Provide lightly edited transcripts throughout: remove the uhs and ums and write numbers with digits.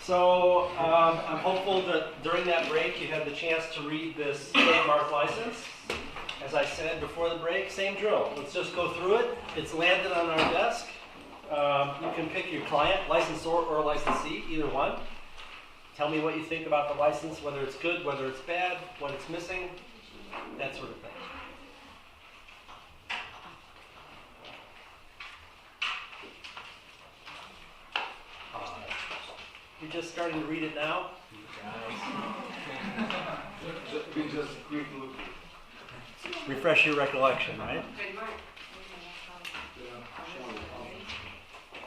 So I'm hopeful that during that break you had the chance to read this trademark license. As I said before the break, same drill. Let's just go through it. It's landed on our desk. You can pick your client, licensor or licensee, either one. Tell me what you think about the license, whether it's good, whether it's bad, what it's missing, that sort of thing. You're just starting to read it now? Refresh your recollection, right?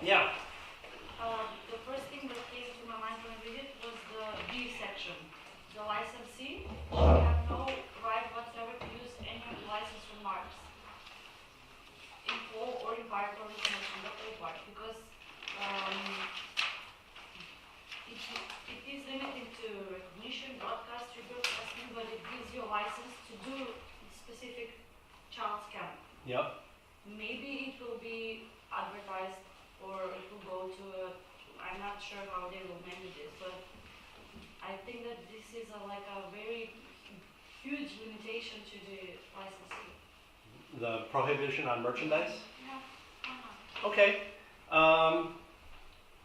Yeah. The first thing that came to my mind when I read it was the B section. The licensee have no right whatsoever to use any of the license remarks in full or in part or in connection with the part, because it is limited to recognition, broadcast, rebroadcasting, but it gives you a license to do specific child scam. Yep. Maybe it will be advertised or it will go to I'm not sure how they will manage it, but I think that this is like a very huge limitation to the licensee. The prohibition on merchandise? Yeah. Okay.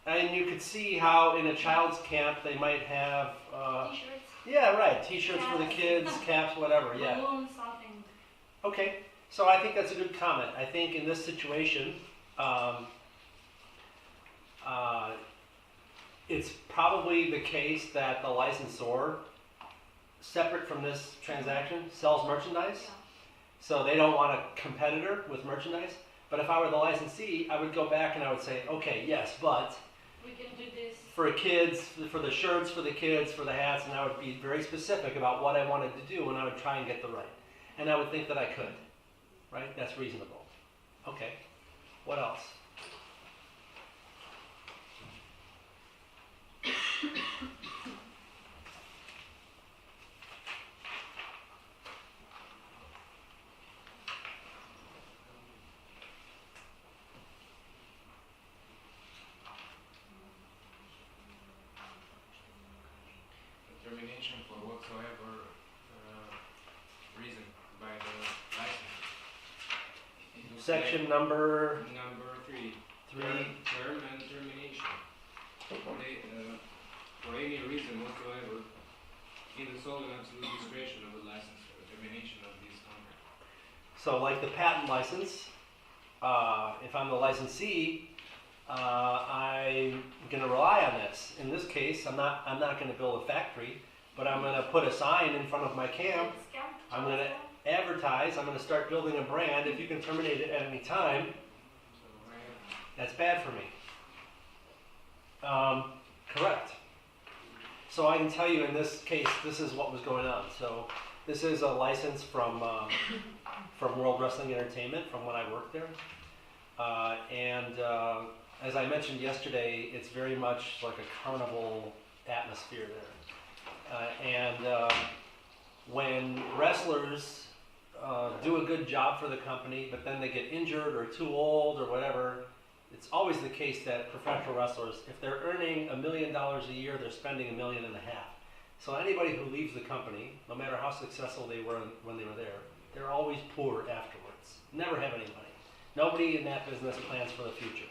And you could see how in a child's camp they might have T-shirts. Yeah, right. T-shirts for the kids, caps, whatever. Yeah. Balloons, something. Okay. So I think that's a good comment. I think in this situation, it's probably the case that the licensor, separate from this transaction, sells merchandise. Yeah. So they don't want a competitor with merchandise. But if I were the licensee, I would go back and I would say, okay, yes, but We can do this. for kids, for the shirts, for the kids, for the hats, and I would be very specific about what I wanted to do, and I would try and get the right. And I would think that I could, right? That's reasonable. Okay. What else? Termination for whatsoever reason by the license. Section number Number 3. 3. Term and termination. They, for any reason whatsoever, in the sole and absolute discretion of the license for termination of this contract. So like the patent license, if I'm the licensee, I'm going to rely on this. In this case, I'm not going to build a factory, but I'm going to put a sign in front of my camp. Scam. I'm going to advertise. I'm going to start building a brand. If you can terminate it at any time, So that's bad for me. Correct. So I can tell you in this case, this is what was going on. So this is a license from World Wrestling Entertainment, from when I worked there. As I mentioned yesterday, it's very much like a carnival atmosphere there. When wrestlers do a good job for the company, but then they get injured or too old or whatever, it's always the case that professional wrestlers, if they're earning $1 million a year, they're spending $1.5 million. So anybody who leaves the company, no matter how successful they were when they were there, they're always poor afterwards. Never have any money. Nobody in that business plans for the future.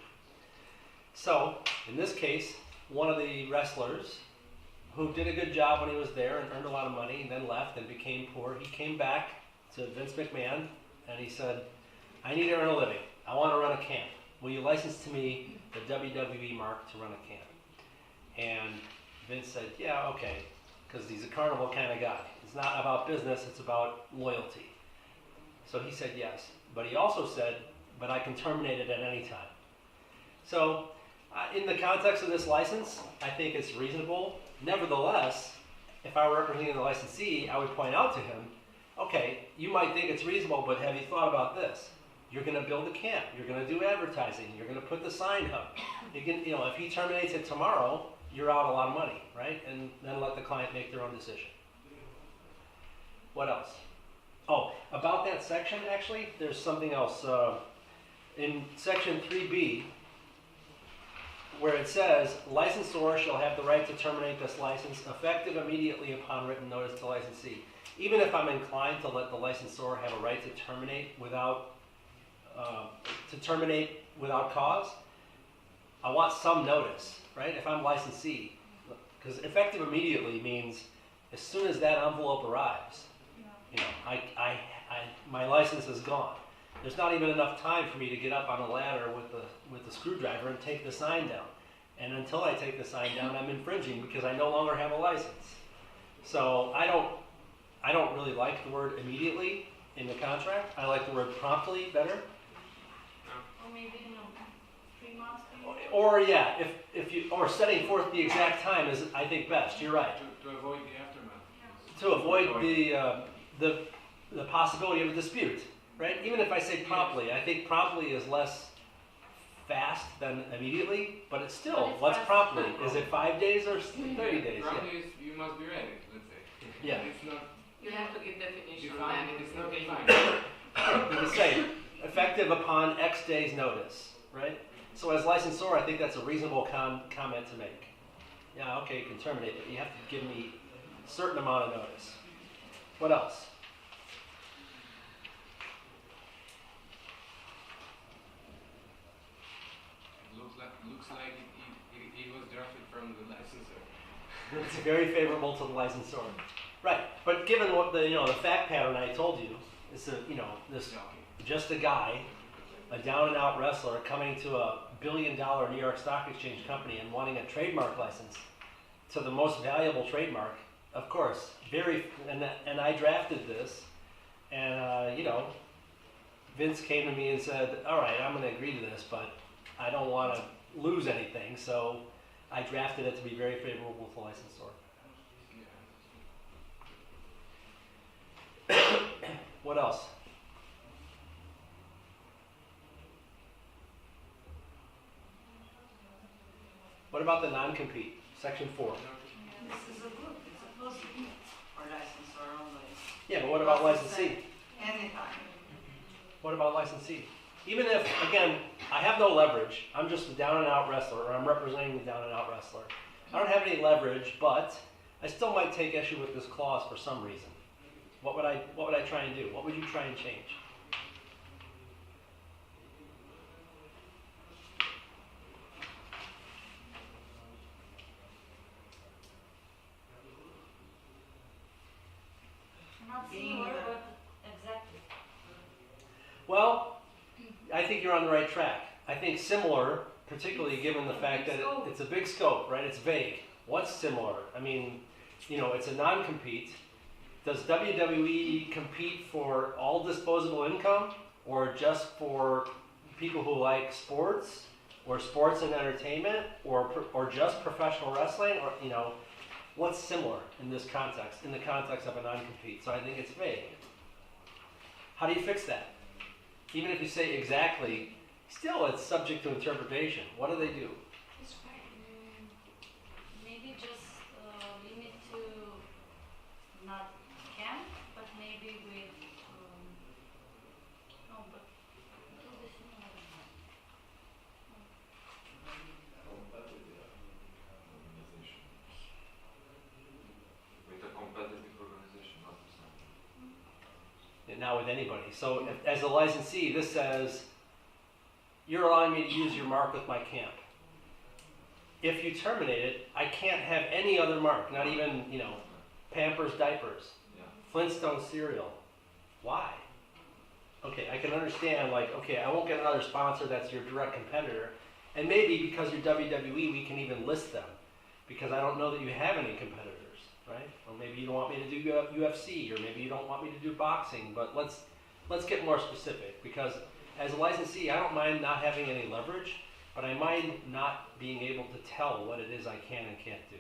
So, in this case, one of the wrestlers who did a good job when he was there and earned a lot of money and then left and became poor, he came back to Vince McMahon and he said, I need to earn a living. I want to run a camp. Will you license to me the WWE mark to run a camp? And Vince said, yeah, okay, because he's a carnival kind of guy. It's not about business, it's about loyalty. So he said yes. But he also said, but I can terminate it at any time. So, in the context of this license, I think it's reasonable. Nevertheless, if I were representing the licensee, I would point out to him, okay, you might think it's reasonable, but have you thought about this? You're going to build a camp. You're going to do advertising. You're going to put the sign up. If he terminates it tomorrow, you're out a lot of money, right? And then let the client make their own decision. What else? Oh, about that section, actually, there's something else. In section 3B, where it says, licensor shall have the right to terminate this license effective immediately upon written notice to licensee. Even if I'm inclined to let the licensor have a right to terminate without cause, I want some notice, right? If I'm licensee, because effective immediately means as soon as that envelope arrives, you know, my license is gone. There's not even enough time for me to get up on a ladder with the screwdriver and take the sign down. And until I take the sign down, I'm infringing because I no longer have a license. So I don't really like the word immediately in the contract. I like the word promptly better. Or maybe, 3 months. Or yeah, or setting forth the exact time is, I think, best. You're right. To avoid the aftermath. To avoid the possibility of a dispute, right? Even if I say promptly, I think promptly is less fast than immediately, but it's still, what's promptly? Is it 5 days or 30 days? Promptly is you must be ready, let's say. Yeah. It's not You have to give definition. defined, it's not defined. You can say effective upon X days notice, right? So as licensor, I think that's a reasonable comment to make. Yeah, okay, you can terminate, but you have to give me a certain amount of notice. What else? Looks like it was drafted from the licensor. It's very favorable to the licensor. Right, but given what the fact pattern I told you, it's just a guy, a down and out wrestler coming to a $1 billion New York Stock Exchange company and wanting a trademark license to the most valuable trademark, of course, and I drafted this, and Vince came to me and said, all right, I'm going to agree to this, but I don't want to lose anything, so I drafted it to be very favorable to the licensor. What else? What about the non-compete, section 4? This is a group, it's supposed to be, or licensor only. Yeah, but what about licensee? Anytime. What about licensee? Even if, again, I have no leverage, I'm just a down and out wrestler, or I'm representing the down and out wrestler. I don't have any leverage, but I still might take issue with this clause for some reason. What would I try and do? What would you try and change? Not similar, but exactly. Well, I think you're on the right track. I think similar, particularly given the fact that it's a big scope, right? It's vague. What's similar? I mean, it's a non-compete. Does WWE compete for all disposable income, or just for people who like sports, or sports and entertainment, or just professional wrestling, or what's similar in this context, in the context of a non-compete? So I think it's vague. How do you fix that? Even if you say exactly, still it's subject to interpretation. What do they do? Maybe just limit to not can, but maybe with no, but do this in another way. With a competitive organization, not the same. And not with anybody. So as a licensee, this says, you're allowing me to use your mark with my camp. If you terminate it, I can't have any other mark, not even, Pampers diapers, Yeah. Flintstone cereal. Why? Okay, I can understand, I won't get another sponsor that's your direct competitor. And maybe because you're WWE, we can even list them. Because I don't know that you have any competitors, right? Or maybe you don't want me to do UFC, or maybe you don't want me to do boxing, but let's get more specific. Because as a licensee, I don't mind not having any leverage, but I mind not being able to tell what it is I can and can't do.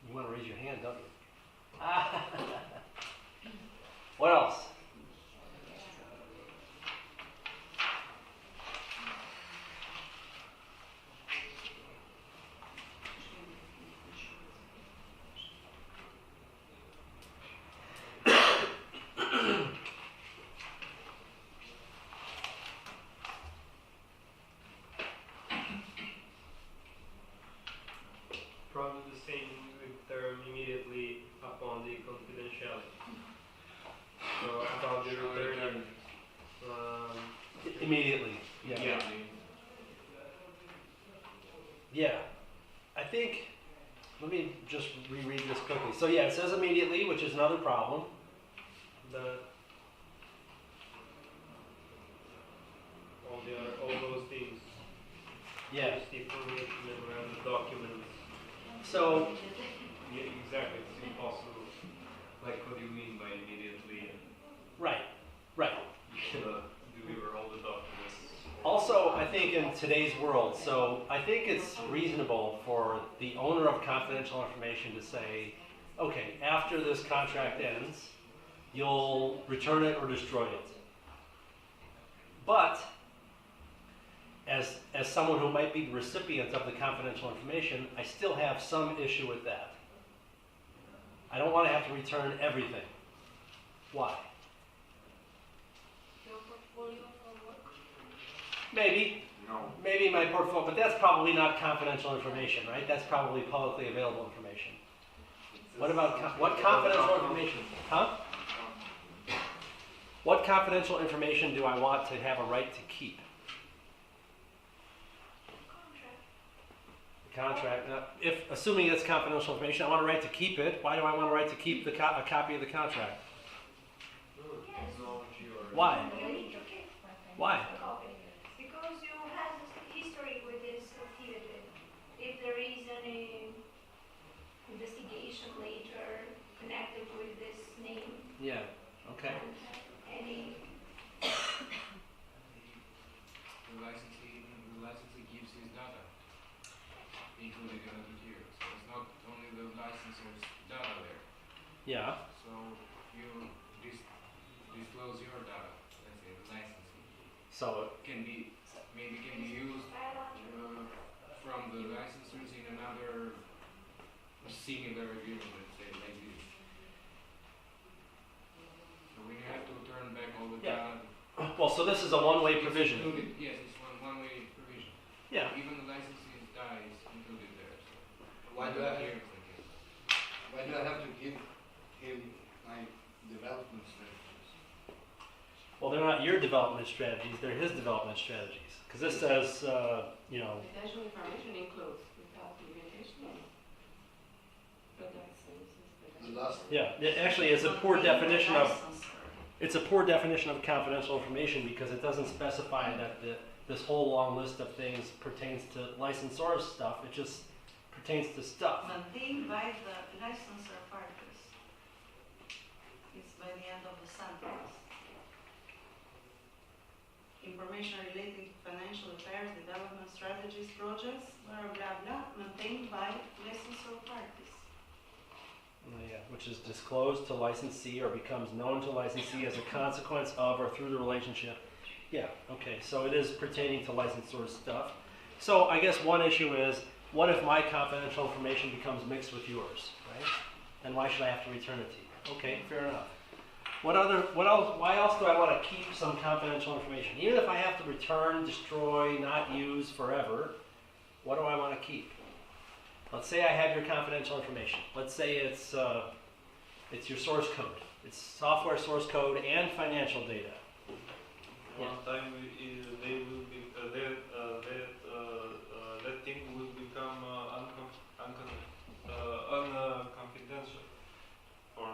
You want to raise your hand, don't you? What else? Immediately. Yeah. immediately. Yeah. I think, let me just reread this quickly. So yeah, it says immediately, which is another problem. All those things. Yeah. Just the information around the documents. So, Yeah, exactly. It's impossible. Like, what do you mean by immediately? right, right. Deliver all the documents. Also, I think in today's world, so I think it's reasonable for the owner of confidential information to say, okay, after this contract ends, you'll return it or destroy it. But, as someone who might be the recipient of the confidential information, I still have some issue with that. I don't want to have to return everything. Why? Your portfolio for work. Maybe. No. Maybe my portfolio, but that's probably not confidential information, right? That's probably publicly available information. What about, what confidential information? Huh? What confidential information do I want to have a right to keep? The contract. Now, assuming it's confidential information, I want a right to keep it. Why do I want a right to keep a copy of the contract? Technology or. Why? You need to keep Why? a copy, because you have history with this activity. If there is any investigation later connected with this name, Yeah. Okay. and any, The licensee gives his data, including another tier. So it's not only the licensor's data there. Yeah. So you disclose your data, let's say the licensee, So can be used from the licensors in another similar agreement, let's say like this. So when you have to turn back all the Yeah. data. well, so this is a one-way it's provision. included- Yes, it's one-way provision. Yeah. Even the licensee's data is included there. So Why do I here have, it's like this. why do I have to give him my development strategies? Well, they're not your development strategies; they're his development strategies. Because this says, you know, Confidential information includes without limitation product services. The last, yeah. Actually, it's a poor definition of confidential information because it doesn't specify that this whole long list of things pertains to licensor stuff. It just pertains to stuff. Maintained by the licensor parties. It's by the end of the sentence. Information relating to financial affairs, development strategies, projects, blah, blah, blah, maintained by licensor parties. Yeah, which is disclosed to licensee or becomes known to licensee as a consequence of or through the relationship. Yeah, okay, so it is pertaining to licensor stuff. So I guess one issue is, what if my confidential information becomes mixed with yours, right? And why should I have to return it to you? Okay, fair enough. Why else do I want to keep some confidential information? Even if I have to return, destroy, not use forever, what do I want to keep? Let's say I have your confidential information. Let's say it's your source code. It's software source code and financial data. One time they will be that thing will become unconfidential for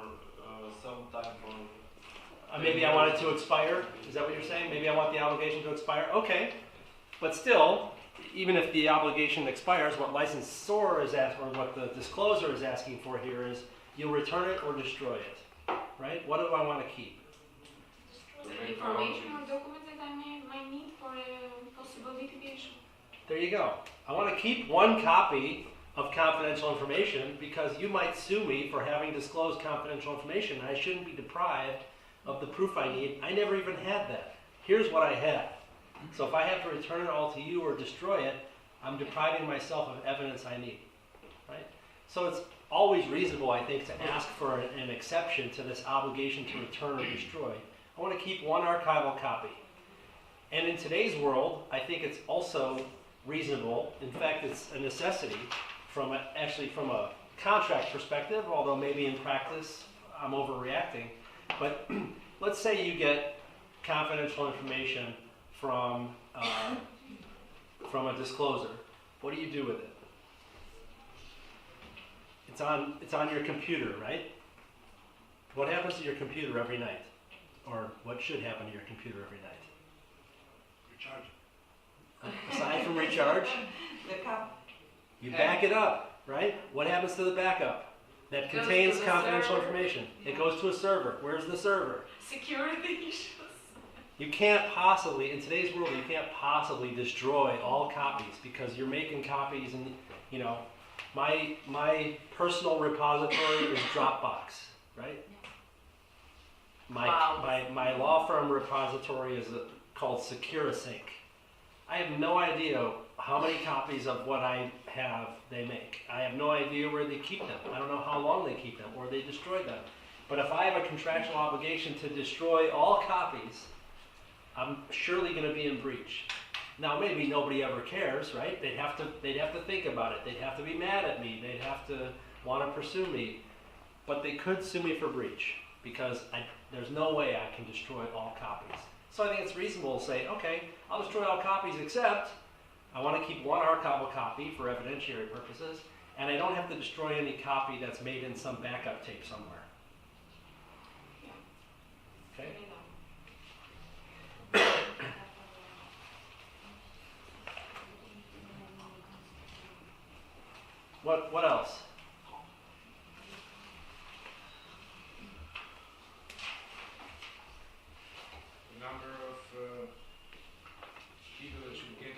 some time. Maybe I want it to expire. Is that what you're saying? Maybe I want the obligation to expire. Okay, but still, even if the obligation expires, what licensor is asking, or what the discloser is asking for here is, you'll return it or destroy it, right? What do I want to keep? Information or documents that I might need for a possible litigation. There you go. I want to keep one copy of confidential information because you might sue me for having disclosed confidential information. I shouldn't be deprived of the proof I need. I never even had that. Here's what I had. So if I have to return it all to you or destroy it, I'm depriving myself of evidence I need, right? So it's always reasonable, I think, to ask for an exception to this obligation to return or destroy. I want to keep one archival copy. And in today's world, I think it's also reasonable, in fact, it's a necessity from a contract perspective, although maybe in practice I'm overreacting. But let's say you get confidential information from a disclosure, what do you do with it? It's on your computer, right? What happens to your computer every night? Or what should happen to your computer every night? Recharge. Aside from recharge, The cap. you back it up, right? What happens to the backup? That Goes contains to the confidential server. information. It Yeah. goes to a server. Where's the server? Security issues. You can't possibly, in today's world, you can't possibly destroy all copies because you're making copies and, you know, my personal repository is Dropbox, right? Wow. My law firm repository is called SecuraSync. I have no idea how many copies of what I have they make. I have no idea where they keep them. I don't know how long they keep them or they destroy them. But if I have a contractual obligation to destroy all copies, I'm surely going to be in breach. Now maybe nobody ever cares, right? They'd have to think about it. They'd have to be mad at me. They'd have to want to pursue me. But they could sue me for breach because there's no way I can destroy all copies. So I think it's reasonable to say, okay, I'll destroy all copies except I want to keep one archival copy for evidentiary purposes, and I don't have to destroy any copy that's made in some backup tape somewhere. Okay? What else? The number of people that should get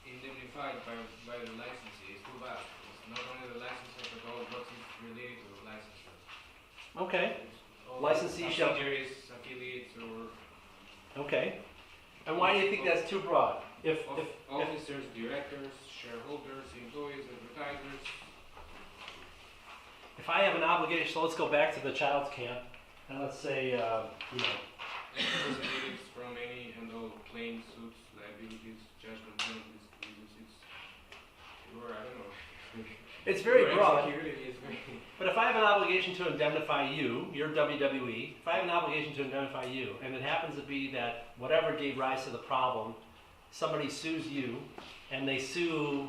indemnified by the licensee is too vast. It's not only the licensor, but all what is related to the licensor. Okay. All Licensee shall- subsidiaries, affiliates, or Okay. And why do you think that's too broad? If officers, directors, shareholders, employees, advertisers. if I have an obligation, so let's go back to the child's camp, and let's say, you know, Representatives from any and all claims, suits, liabilities, judgment, penalties, lawsuits, or I don't know. it's very Or broad. security is very. But if I have an obligation to indemnify you, you're WWE, if I have an obligation to indemnify you, and it happens to be that whatever gave rise to the problem, somebody sues you, and they sue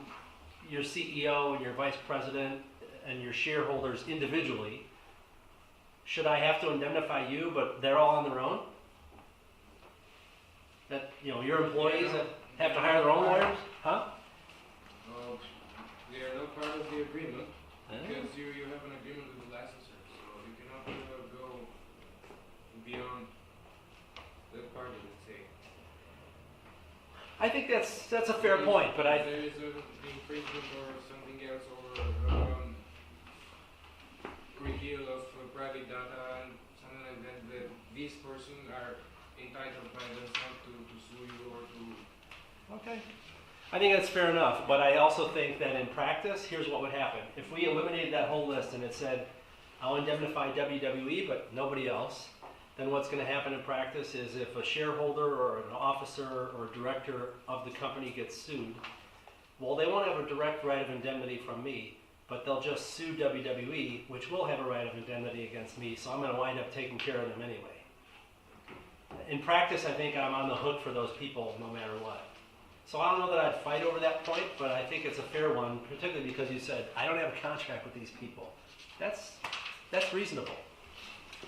your CEO and your vice president and your shareholders individually, should I have to indemnify you, but they're all on their own? That, you know, your employees have to hire their own lawyers? Huh? They are not part of the agreement Eh? because you have an agreement with the licensor, so you cannot go beyond that part of it. Say. I think that's a fair point, but If there is an infringement or something else or reveal of private data and something like that, these persons are entitled by themselves to sue you or to. Okay. I think that's fair enough, but I also think that in practice, here's what would happen. If we eliminated that whole list and it said, I'll indemnify WWE, but nobody else, then what's going to happen in practice is if a shareholder or an officer or director of the company gets sued, well, they won't have a direct right of indemnity from me, but they'll just sue WWE, which will have a right of indemnity against me, so I'm going to wind up taking care of them anyway. In practice, I think I'm on the hook for those people no matter what. So I don't know that I'd fight over that point, but I think it's a fair one, particularly because you said, I don't have a contract with these people. That's reasonable.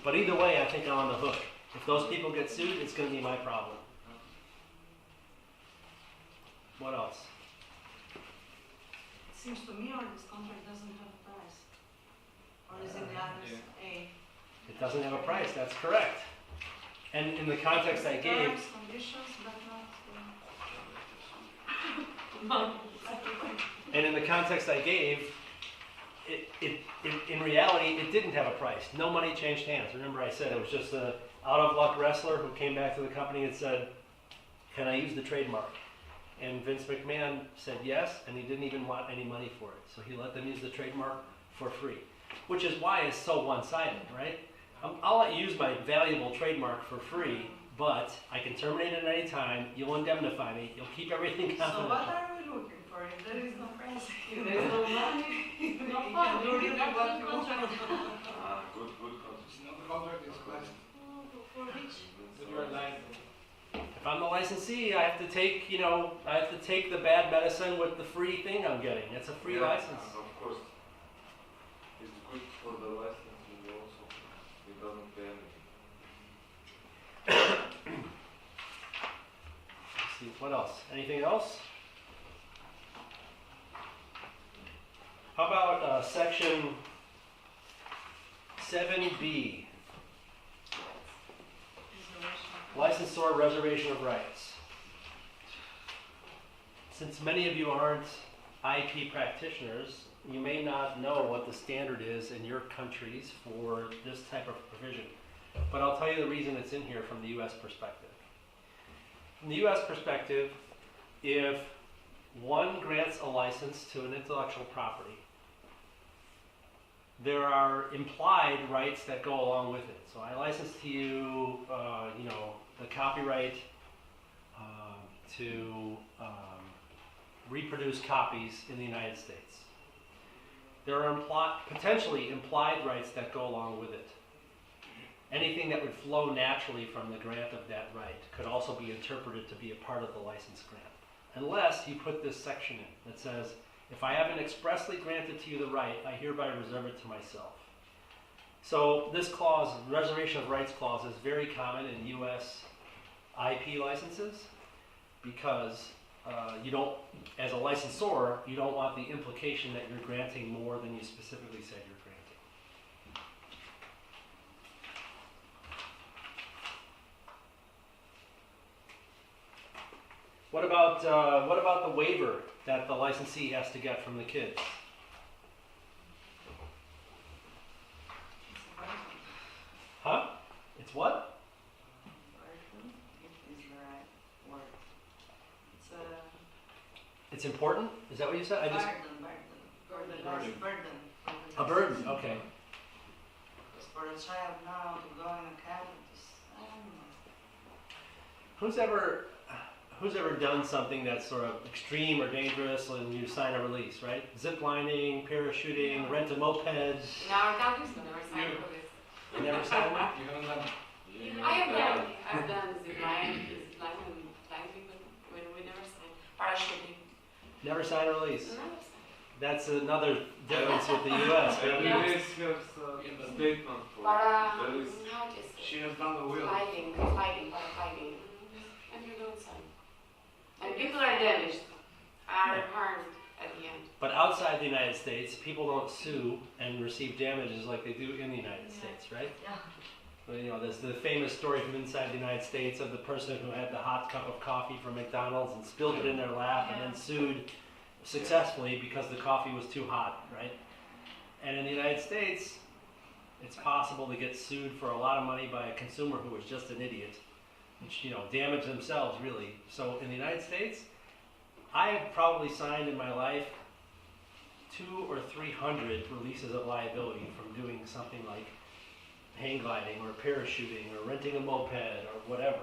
But either way, I think I'm on the hook. If those people get sued, it's going to be my problem. What else? It seems to me or this contract doesn't have a price. Or is it the others? A. It doesn't have a price, that's correct. And in the context I gave, Terms, conditions, but not. and in the context I gave, in reality, it didn't have a price. No money changed hands. Remember I said it was just an out-of-luck wrestler who came back to the company and said, can I use the trademark? And Vince McMahon said yes, and he didn't even want any money for it. So he let them use the trademark for free, which is why it's so one-sided, right? I'll let you use my valuable trademark for free, but I can terminate it at any time. You'll indemnify me. You'll keep everything So what confidential. are we looking for? If there is no price, if there is no money, you No can fun, do really that's what the you want. Good contract. It's not the contract, it's a license. For which? With your license. If I'm the licensee, I have to take, I have to take the bad medicine with the free thing I'm getting. It's a free Yeah, license. and of course, it's good for the licensing also. It doesn't pay anything. Let's see, what else? Anything else? How about section 7B, licensor reservation of rights. Since many of you aren't IP practitioners, you may not know what the standard is in your countries for this type of provision. But I'll tell you the reason it's in here from the US perspective. From the US perspective, if one grants a license to an intellectual property, there are implied rights that go along with it. So I license to you, the copyright to reproduce copies in the United States. There are potentially implied rights that go along with it. Anything that would flow naturally from the grant of that right could also be interpreted to be a part of the license grant, unless you put this section in that says, if I haven't expressly granted to you the right, I hereby reserve it to myself. So this clause, reservation of rights clause, is very common in U.S. IP licenses because you don't, as a licensor, you don't want the implication that you're granting more than you specifically said you're granting. What about the waiver that the licensee has to get from the kids? Huh? It's what? Burden, it is the right word. It's a It's important? Is that what you said? I just burden. a burden. Okay. Because for a child now to go in a cabin, I don't know. Who's ever done something that's sort of extreme or dangerous and you sign a release, right? Zip lining, parachuting, rent a moped. In our countries, we never signed for this. You never signed one? You haven't done. I've done zip lining, but when we never signed. Parachuting. Never signed a release. Never signed. That's another difference with the U.S. Every Yeah. race has a statement for Para, there is how do you say? She has done the wheel. Sliding, paragliding. And you don't sign. And people are damaged, are harmed at the end. But outside the United States, people don't sue and receive damages like they do in the United States, right? Yeah. Well, there's the famous story from inside the United States of the person who had the hot cup of coffee from McDonald's and spilled it in their lap and then sued successfully because the coffee was too hot, right? And in the United States, it's possible to get sued for a lot of money by a consumer who was just an idiot, which, damaged themselves, really. So in the United States, I have probably signed in my life 200 or 300 releases of liability from doing something like hang gliding or parachuting or renting a moped or whatever.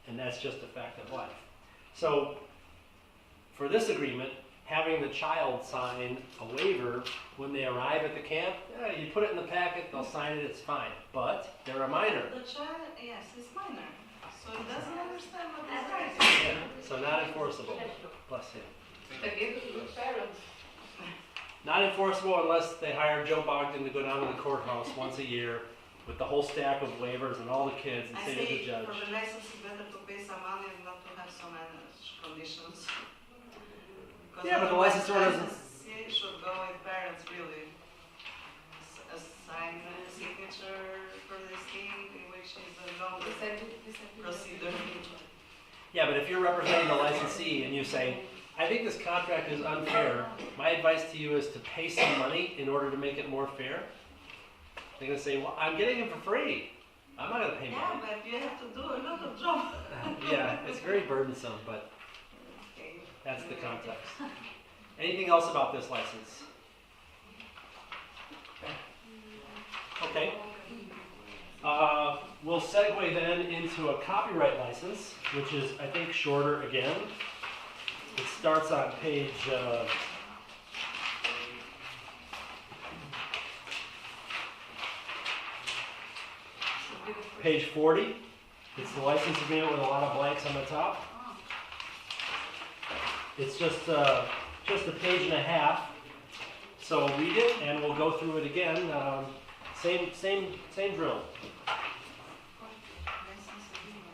And that's just a fact of life. So for this agreement, having the child sign a waiver when they arrive at the camp, you put it in the packet, they'll sign it, it's fine. But they're a minor. The child, yes, is minor, so he doesn't understand what is right. Yeah, so not enforceable. Bless him. Again, good parents. Not enforceable unless they hire Joe Bogdan to go down to the courthouse once a year with the whole stack of waivers and all the kids and I say to the say judge. for the license, it's better to pay some money and not to have so many conditions. Because Yeah, but the otherwise licensor doesn't- licensee should go with parents really. Sign a signature for this thing, which is a long procedure. Yeah, but if you're representing the licensee and you say, I think this contract is unfair, my advice to you is to pay some money in order to make it more fair. They're going to say, well, I'm getting it for free. I'm not going to pay Yeah, money. but you have to do a lot of job. Yeah, it's very burdensome, but Okay. that's the context. Anything else about this license? Okay. We'll segue then into a copyright license, which is, I think, shorter again. It starts on page Should be the page 40. It's the license agreement with a lot of blanks on the top. Oh. It's just a page and a half. So read it, and we'll go through it again. Same drill. License agreement.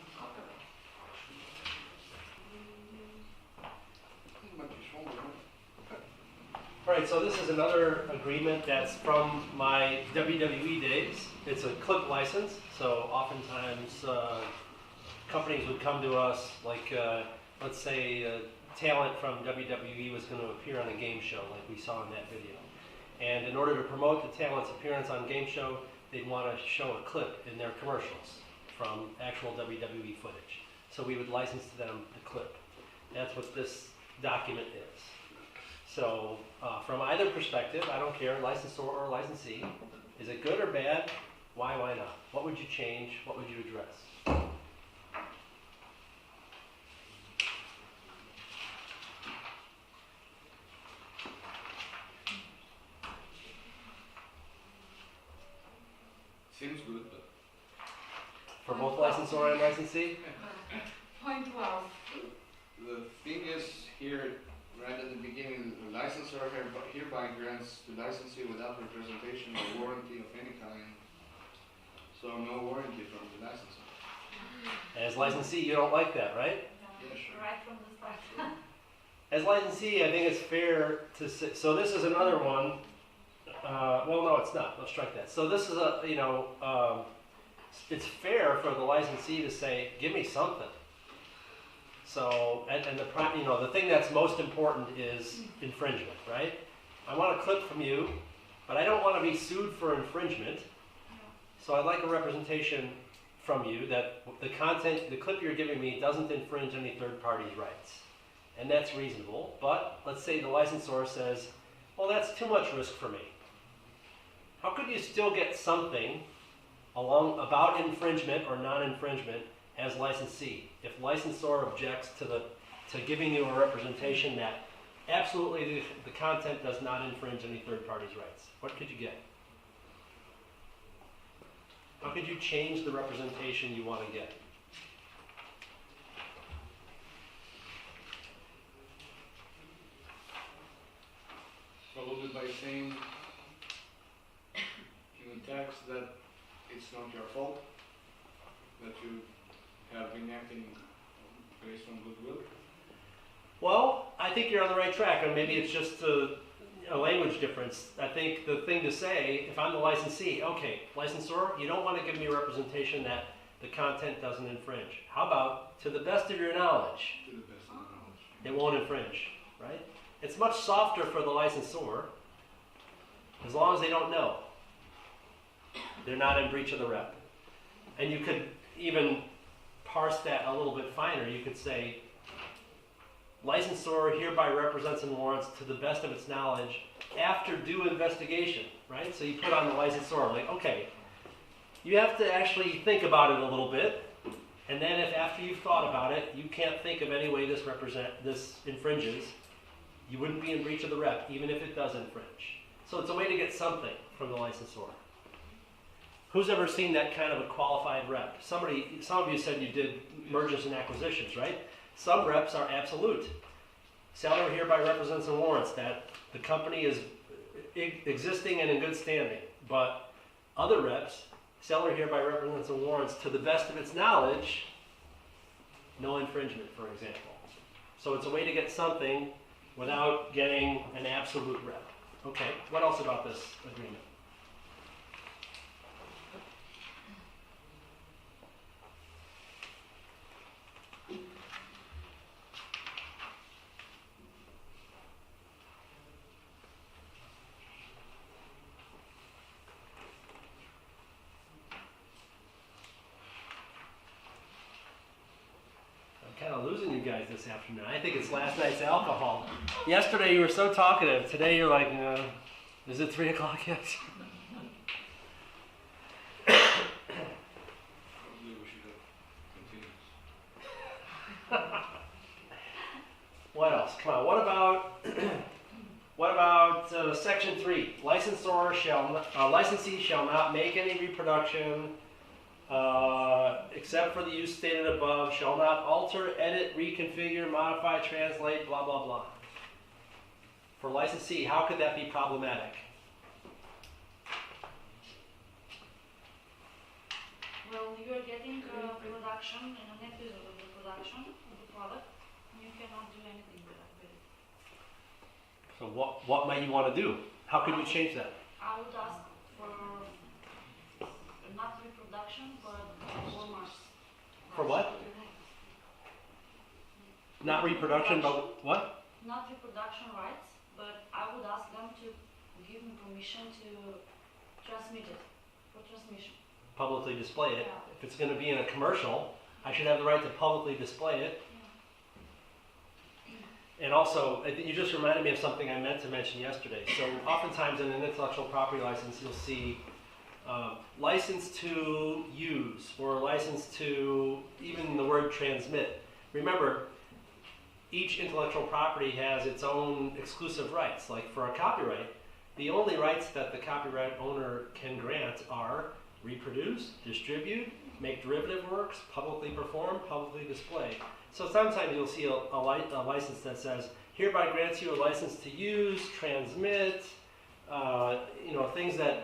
All right, so this is another agreement that's from my WWE days. It's a clip license, so oftentimes companies would come to us, like let's say talent from WWE was going to appear on a game show, like we saw in that video. And in order to promote the talent's appearance on game show, they'd want to show a clip in their commercials from actual WWE footage. So we would license to them the clip. That's what this document is. So from either perspective, I don't care, licensor or licensee, is it good or bad? Why not? What would you change? What would you address? Seems good, but For both licensor and licensee? Point 12. The thing is here, right at the beginning, the licensor hereby grants to licensee without representation or warranty of any kind. So no warranty from the licensor. As licensee, you don't like that, right? Yeah, sure. Right from the start. As licensee, I think it's fair to say, so this is another one. Well, no, it's not. Let's strike that. So this is it's fair for the licensee to say, give me something. So, the thing that's most important is infringement, right? I want a clip from you, but I don't want to be sued for infringement. So I'd like a representation from you that the clip you're giving me doesn't infringe any third party's rights. And that's reasonable, but let's say the licensor says, well, that's too much risk for me. How could you still get something about infringement or non-infringement as licensee if licensor objects to giving you a representation that absolutely the content does not infringe any third party's rights? What could you get? How could you change the representation you want to get? Followed by saying in the text that it's not your fault, that you have been acting based on goodwill. Well, I think you're on the right track, and maybe it's just a language difference. I think the thing to say, if I'm the licensee, okay, licensor, you don't want to give me a representation that the content doesn't infringe. How about, to the best of your knowledge, To the best of my knowledge. it won't infringe, right? It's much softer for the licensor, as long as they don't know. They're not in breach of the rep. And you could even parse that a little bit finer. You could say, licensor hereby represents and warrants to the best of its knowledge after due investigation, right? So you put on the licensor, like, okay, you have to actually think about it a little bit, and then if after you've thought about it, you can't think of any way this infringes, you wouldn't be in breach of the rep, even if it does infringe. So it's a way to get something from the licensor. Who's ever seen that kind of a qualified rep? Some of you said you did mergers and acquisitions, right? Some reps are absolute. Seller hereby represents and warrants that the company is existing and in good standing. But other reps, seller hereby represents and warrants to the best of its knowledge, no infringement, for example. So it's a way to get something without getting an absolute rep. Okay, what else about this agreement? Kind of losing you guys this afternoon. I think it's last night's alcohol. Yesterday you were so talkative. Today you're like, is it 3 o'clock yet? probably we should have continued. What else? Come on. What about section 3? Licensee shall not make any reproduction except for the use stated above, shall not alter, edit, reconfigure, modify, translate, blah, blah, blah. For licensee, how could that be problematic? Well, you are getting production and an episode of the production of the product, and you cannot do anything with it. So what might you want to do? How could we change that? I would ask for not reproduction, but hallmarks. For what? Not reproduction, but what? Not reproduction rights, but I would ask them to give me permission to transmit it, for transmission. Publicly display it. Yeah. If it's going to be in a commercial, I should have the right to publicly display it. And also, you just reminded me of something I meant to mention yesterday. So oftentimes in an intellectual property license, you'll see license to use or license to even the word transmit. Remember, each intellectual property has its own exclusive rights. Like for a copyright, the only rights that the copyright owner can grant are reproduce, distribute, make derivative works, publicly perform, publicly display. So sometimes you'll see a license that says, hereby grants you a license to use, transmit, things that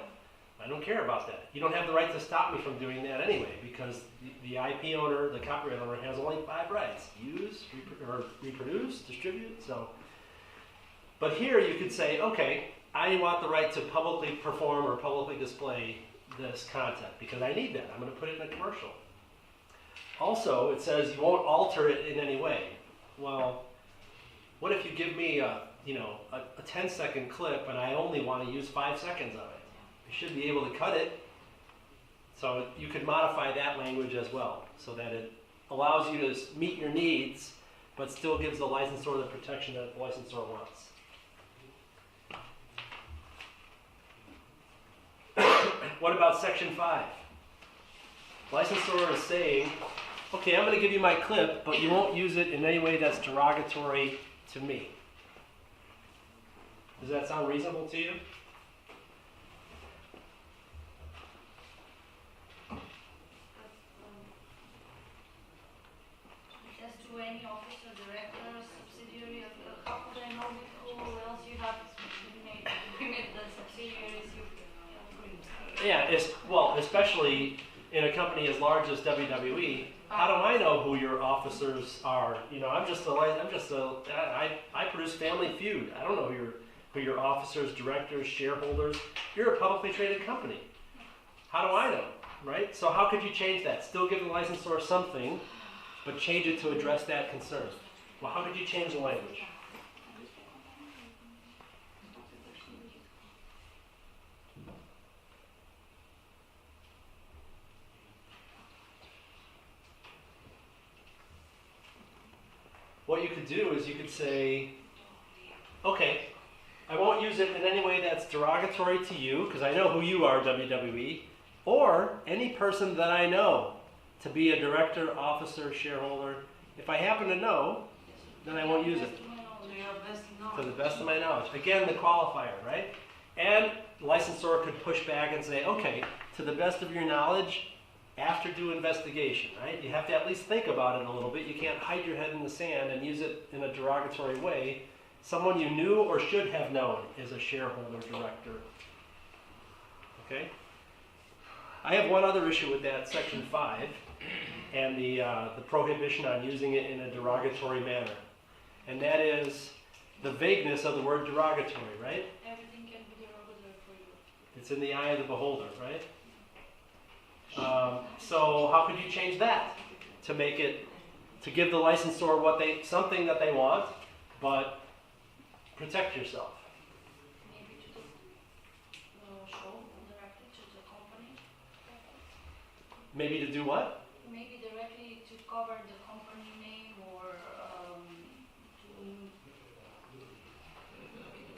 I don't care about that. You don't have the right to stop me from doing that anyway, because the IP owner, the copyright owner, has only 5 rights: use, reproduce, distribute. So, but here you could say, okay, I want the right to publicly perform or publicly display this content because I need that. I'm going to put it in a commercial. Also, it says you won't alter it in any way. Well, what if you give me a 10-second clip and I only want to use 5 seconds of it? You should be able to cut it. So you could modify that language as well so that it allows you to meet your needs but still gives the licensor the protection that the licensor wants. What about section 5? Licensor is saying, okay, I'm going to give you my clip, but you won't use it in any way that's derogatory to me. Does that sound reasonable to you? As to any officer, director, subsidiary, how could I know who else you have made the subsidiaries you Yeah, especially in a company as large as WWE, how do I know who your officers are? I produce Family Feud. I don't know who your officers, directors, shareholders. You're a publicly traded company. How do I know, right? So how could you change that? Still give the licensor something, but change it to address that concern. Well, how could you change the language? What you could do is you could say, okay, I won't use it in any way that's derogatory to you, because I know who you are, WWE, or any person that I know to be a director, officer, shareholder. If I happen to know, then I won't use it. To the best of my knowledge. Again, the qualifier, right? And the licensor could push back and say, okay, to the best of your knowledge, after due investigation, right? You have to at least think about it a little bit. You can't hide your head in the sand and use it in a derogatory way. Someone you knew or should have known is a shareholder director. Okay? I have one other issue with that, section 5, and the prohibition on using it in a derogatory manner. And that is the vagueness of the word derogatory, right? everything can be derogatory for you. It's in the eye of the beholder, right? So how could you change that to make it, to give the licensor something that they want, but protect yourself? Maybe to the show directly to the company. Maybe to do what? Maybe directly to cover the company name or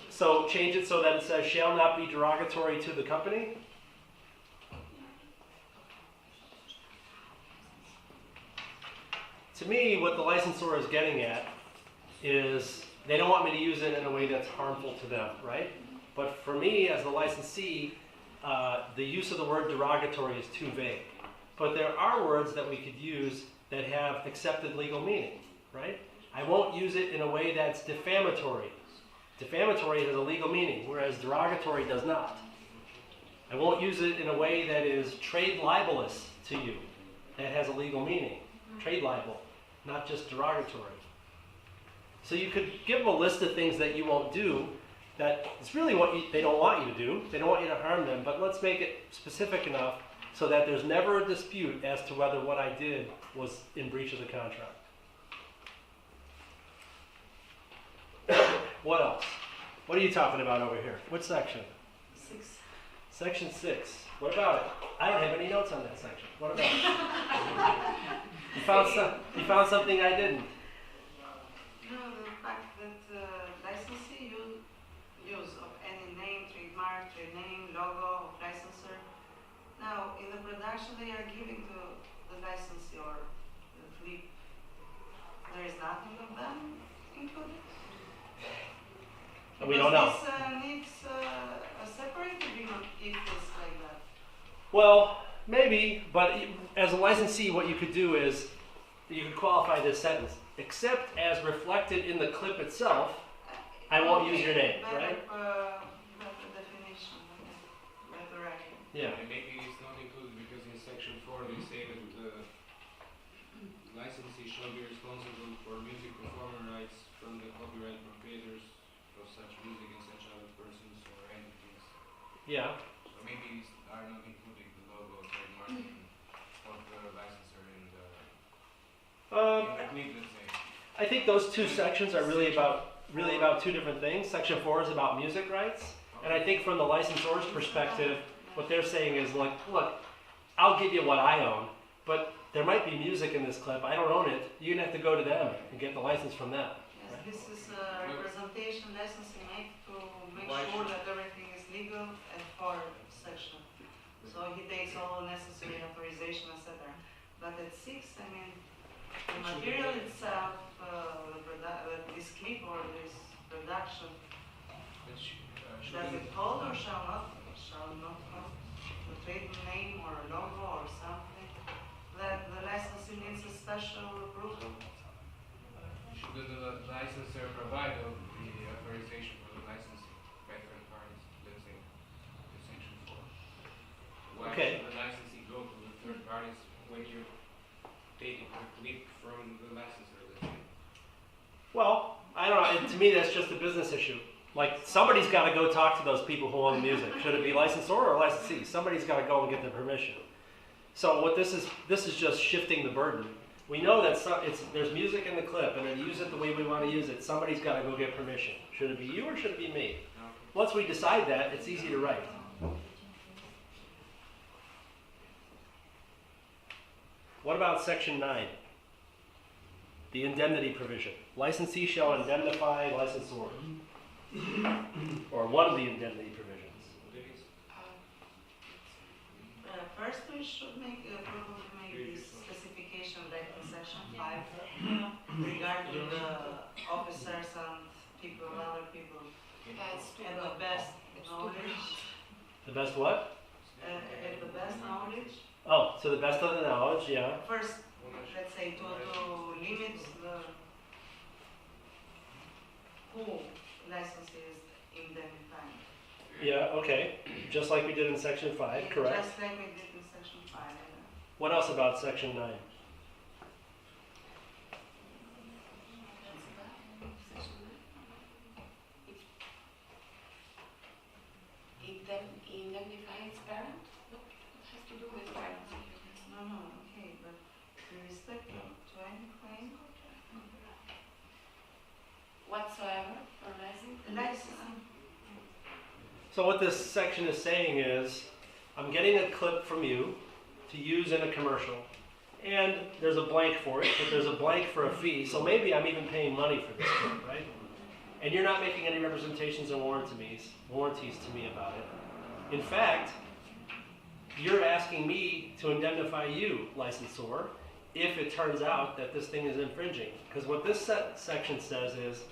So change it so that it says shall not be derogatory to the company? To me, what the licensor is getting at is they don't want me to use it in a way that's harmful to them, right? But for me, as the licensee, the use of the word derogatory is too vague. but there are words that we could use that have accepted legal meaning, right? I won't use it in a way that's defamatory. Defamatory has a legal meaning, whereas derogatory does not. I won't use it in a way that is trade libelous to you, that has a legal meaning. Trade libel, not just derogatory. So you could give them a list of things that you won't do that it's really what they don't want you to do. They don't want you to harm them, but let's make it specific enough so that there's never a dispute as to whether what I did was in breach of the contract. What else? What are you talking about over here? What section? 6. Section 6. What about it? I don't have any notes on that section. What about it? You found something I didn't. No, the fact that licensee use of any name, trademark, trade name, logo of licensor. Now, in the production they are giving to the licensee or the clip. There is nothing of them included? We don't know. This needs a separate agreement if it's like that. Well, maybe, but as a licensee, what you could do is you could qualify this sentence. Except as reflected in the clip itself, I won't use your name, right? Better definition, better writing. Yeah. And maybe it's not included because in section 4 they say that the licensee shall be responsible for music performer rights from the copyright proprietors of such music and such other persons or entities. Yeah. So maybe these are not including the logo, trademark, of the licensor in the clip, let's say. I think those two sections are really about two different things. Section 4 is about music rights, and I think from the licensor's perspective, what they're saying is like, look, I'll give you what I own, but there might be music in this clip. I don't own it. You're gonna have to go to them and get the license from them. Yes, this is a representation licensing made to make Why sure should- that everything is legal and for section. So he takes all necessary authorization, etc. But at 6, I mean, the material itself, this clip or this production, But does shouldn't it hold or shall not hold the trade name or a logo or something that the licensing needs a special approval? Should the licensor provide the authorization for the licensing by third parties, let's say, in section 4? Why Okay. should the licensee go to the third parties when you're taking a clip from the licensor, let's say? Well, I don't know. To me, that's just a business issue. Like somebody's got to go talk to those people who own the music. Should it be licensor or licensee? Somebody's got to go and get their permission. So what this is just shifting the burden. We know that there's music in the clip, and then use it the way we want to use it. Somebody's got to go get permission. Should it be you or should it be me? Once we decide that, it's easy to write. What about section 9? The indemnity provision. Licensee shall indemnify licensor. Or one of the indemnity provisions. Denise? First, we should probably make this specification like in section 5 regarding the officers and people, other people, and the best knowledge. The best what? And the best knowledge. Oh, so the best of the knowledge, yeah. First, let's say to limit the who licenses indemnifying. Yeah, okay. Just like we did in section 5, correct. Just like we did in section 5. What else about section 9? Indemnify its parent? What has to do with parents? No, okay, but with respect to any claim, Whatsoever, or licensing. So what this section is saying is, I'm getting a clip from you to use in a commercial, and there's a blank for it, but there's a blank for a fee, so maybe I'm even paying money for this clip, right? And you're not making any representations or warranties to me about it. In fact, you're asking me to indemnify you, licensor, if it turns out that this thing is infringing. Because what this section says is,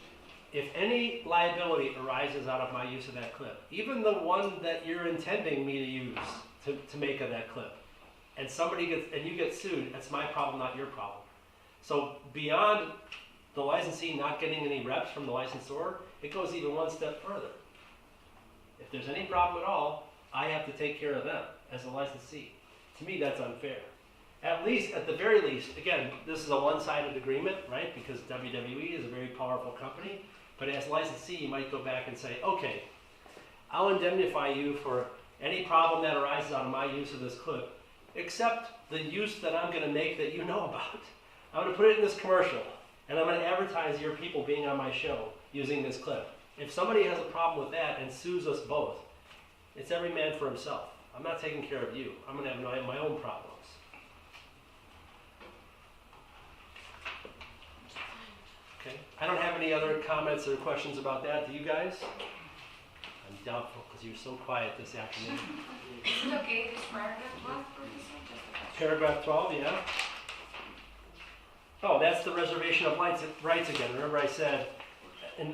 if any liability arises out of my use of that clip, even the one that you're intending me to use to make of that clip, and you get sued, that's my problem, not your problem. So beyond the licensee not getting any reps from the licensor, it goes even one step further. If there's any problem at all, I have to take care of them as a licensee. To me, that's unfair. At the very least, again, this is a one-sided agreement, right? Because WWE is a very powerful company. But as licensee, you might go back and say, okay, I'll indemnify you for any problem that arises out of my use of this clip, except the use that I'm going to make that you know about. I'm going to put it in this commercial, and I'm going to advertise your people being on my show using this clip. If somebody has a problem with that and sues us both, it's every man for himself. I'm not taking care of you. I'm going to have my own problems. Okay. I don't have any other comments or questions about that. Do you guys? I'm doubtful because you're so quiet this afternoon. Is it okay, this paragraph 12, Professor? Just a question. Paragraph 12, yeah. Oh, that's the reservation of rights again. Remember I said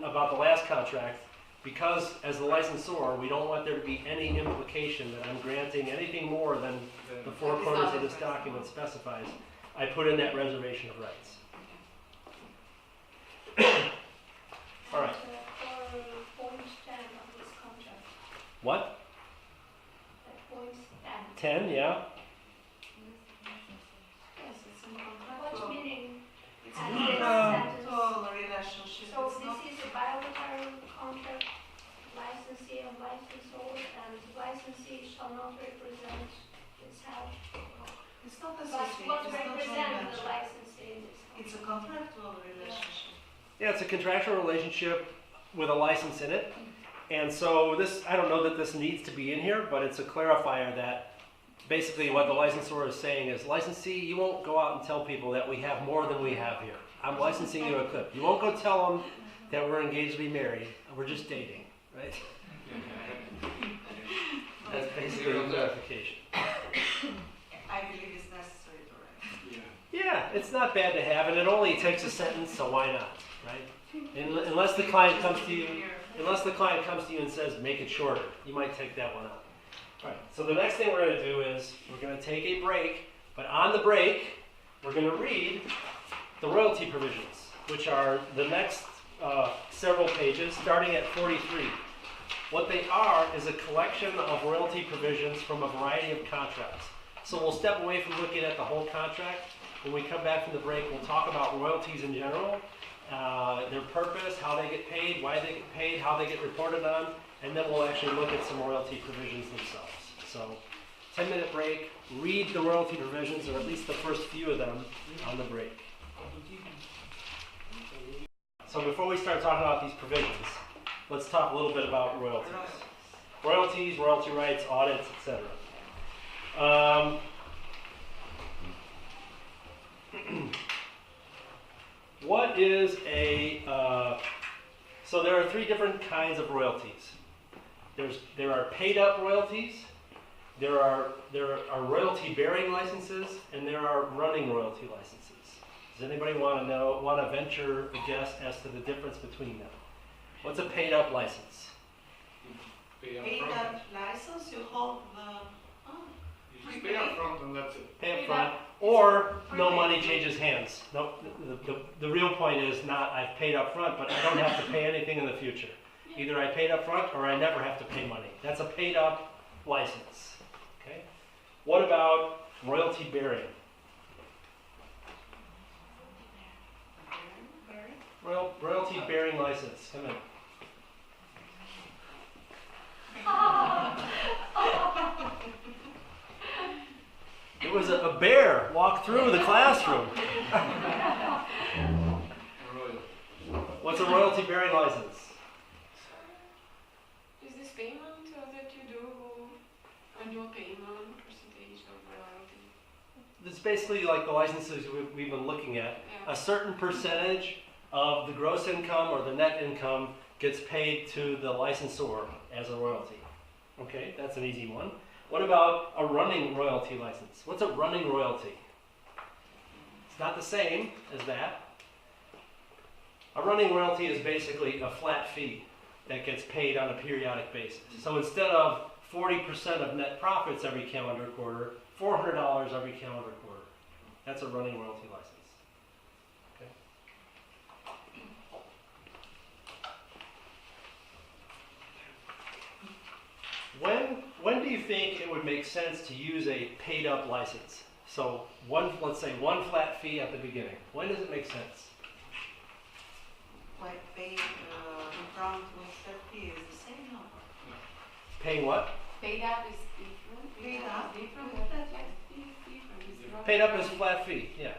about the last contract, because as the licensor, we don't want there to be any implication that I'm granting anything more than the four corners of this document specifies. I put in that reservation of rights. All right. For point 10 of this contract. What? At point 10. 10, yeah. Yes, it's in contract. What meaning? It's And in this contractual relationship. So It's not. this is a bilateral contract, licensee and licensor, and licensee shall not represent itself. It's not But associated. what It's not joint represent the venture. licensee in this It's a contract? contractual relationship. Yeah, it's a contractual relationship with a license in it. And so this, I don't know that this needs to be in here, but it's a clarifier that basically what the licensor is saying is, licensee, you won't go out and tell people that we have more than we have here. I'm licensing you a clip. You won't go tell them that we're engaged to be married. We're just dating, right? That's basically the clarification. I believe it's necessary to write. Yeah, it's not bad to have, and it only takes a sentence, so why not, right? Unless the client comes to you, and says, make it shorter, you might take that one out. All right. So the next thing we're going to do is we're going to take a break, but on the break, we're going to read the royalty provisions, which are the next several pages, starting at 43. What they are is a collection of royalty provisions from a variety of contracts. So we'll step away from looking at the whole contract. When we come back from the break, we'll talk about royalties in general, their purpose, how they get paid, why they get paid, how they get reported on, and then we'll actually look at some royalty provisions themselves. So 10-minute break, read the royalty provisions, or at least the first few of them on the break. So before we start talking about these provisions, let's talk a little bit about royalties. Royalties, royalty rights, audits, etc. What is so there are three different kinds of royalties. There are paid up royalties, there are royalty bearing licenses, and there are running royalty licenses. Does anybody want to venture a guess as to the difference between them? What's a paid up license? Pay up Paid front. up license, you hold the. You just pay up front and that's it. Pay up front, or no money changes hands. No, the real point is not I've paid up front, but I don't have to pay anything in the future. Either I paid up front or I never have to pay money. That's a paid up license. Okay. What about royalty bearing? Royalty bearing license. Come in. It was a bear walked through the classroom. What's a royalty bearing license? Is this payment that you do annual payment, percentage of royalty? It's basically like the licenses we've been looking at. Yeah. A certain percentage of the gross income or the net income gets paid to the licensor as a royalty. Okay, that's an easy one. What about a running royalty license? What's a running royalty? It's not the same as that. A running royalty is basically a flat fee that gets paid on a periodic basis. So instead of 40% of net profits every calendar quarter, $400 every calendar quarter. That's a running royalty license. Okay. When do you think it would make sense to use a paid up license? So let's say one flat fee at the beginning. When does it make sense? Like pay in front with 30 is the same number. Paying what? Paid up is different. Paid up? Different. Different. It's not- Paid up is flat fee, yeah.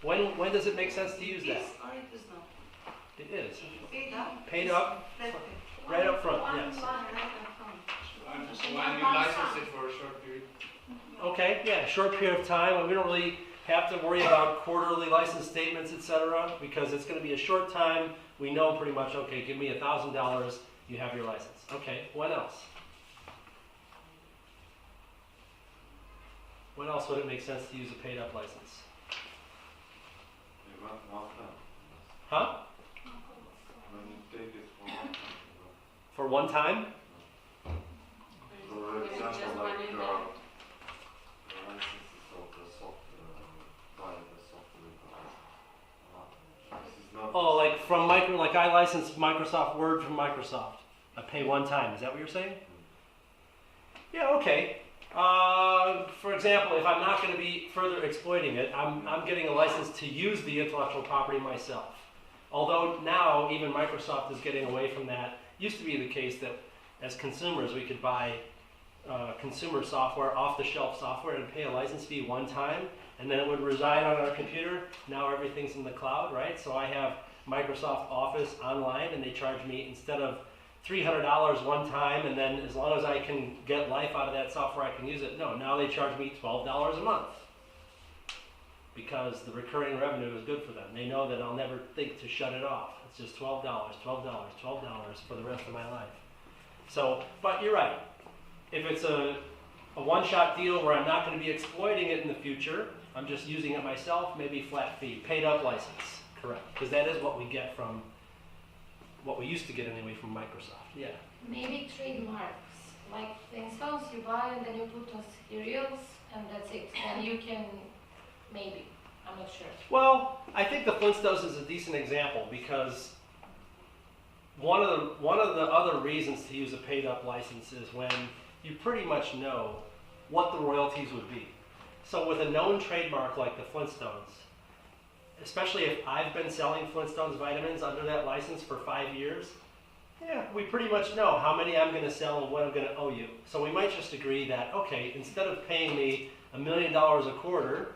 When does it make sense to use It that? is or it is not? It is. Paid up? Paid is up, flat fee. right up front, One yes. Right up front. When you license it for a short period. Okay, yeah, short period of time, and we don't really have to worry about quarterly license statements, etc., because it's going to be a short time. We know pretty much, okay, give me $1,000, you have your license. Okay, what else? When else would it make sense to use a paid up license? Huh? When you take it for one time, For one time? for Maybe just example, one like event. the licenses of the software, buy the software. This is not. Oh, like from like I license Microsoft Word from Microsoft. I pay one time. Is that what you're saying? Yeah. Okay. For example, if I'm not going to be further exploiting it, I'm getting a license to use the intellectual property myself. Although now even Microsoft is getting away from that. Used to be the case that as consumers we could buy consumer software, off-the-shelf software, and pay a license fee one time, and then it would reside on our computer. Now everything's in the cloud, right? So I have Microsoft Office online, and they charge me, instead of $300 one time, and then as long as I can get life out of that software, I can use it. No, now they charge me $12 a month because the recurring revenue is good for them. They know that I'll never think to shut it off. It's just $12, $12, $12 for the rest of my life. So, but you're right. If it's a one-shot deal where I'm not going to be exploiting it in the future, I'm just using it myself, maybe flat fee, paid up license, correct? Because that is what we get from, what we used to get anyway from Microsoft, yeah. Maybe trademarks, like Flintstones you buy and then you put on cereals and that's it. And you can, maybe, I'm not sure. Well, I think the Flintstones is a decent example because one of the other reasons to use a paid up license is when you pretty much know what the royalties would be. So with a known trademark like the Flintstones, especially if I've been selling Flintstones vitamins under that license for 5 years, yeah, we pretty much know how many I'm going to sell and what I'm going to owe you. So we might just agree that, okay, instead of paying me $1 million a quarter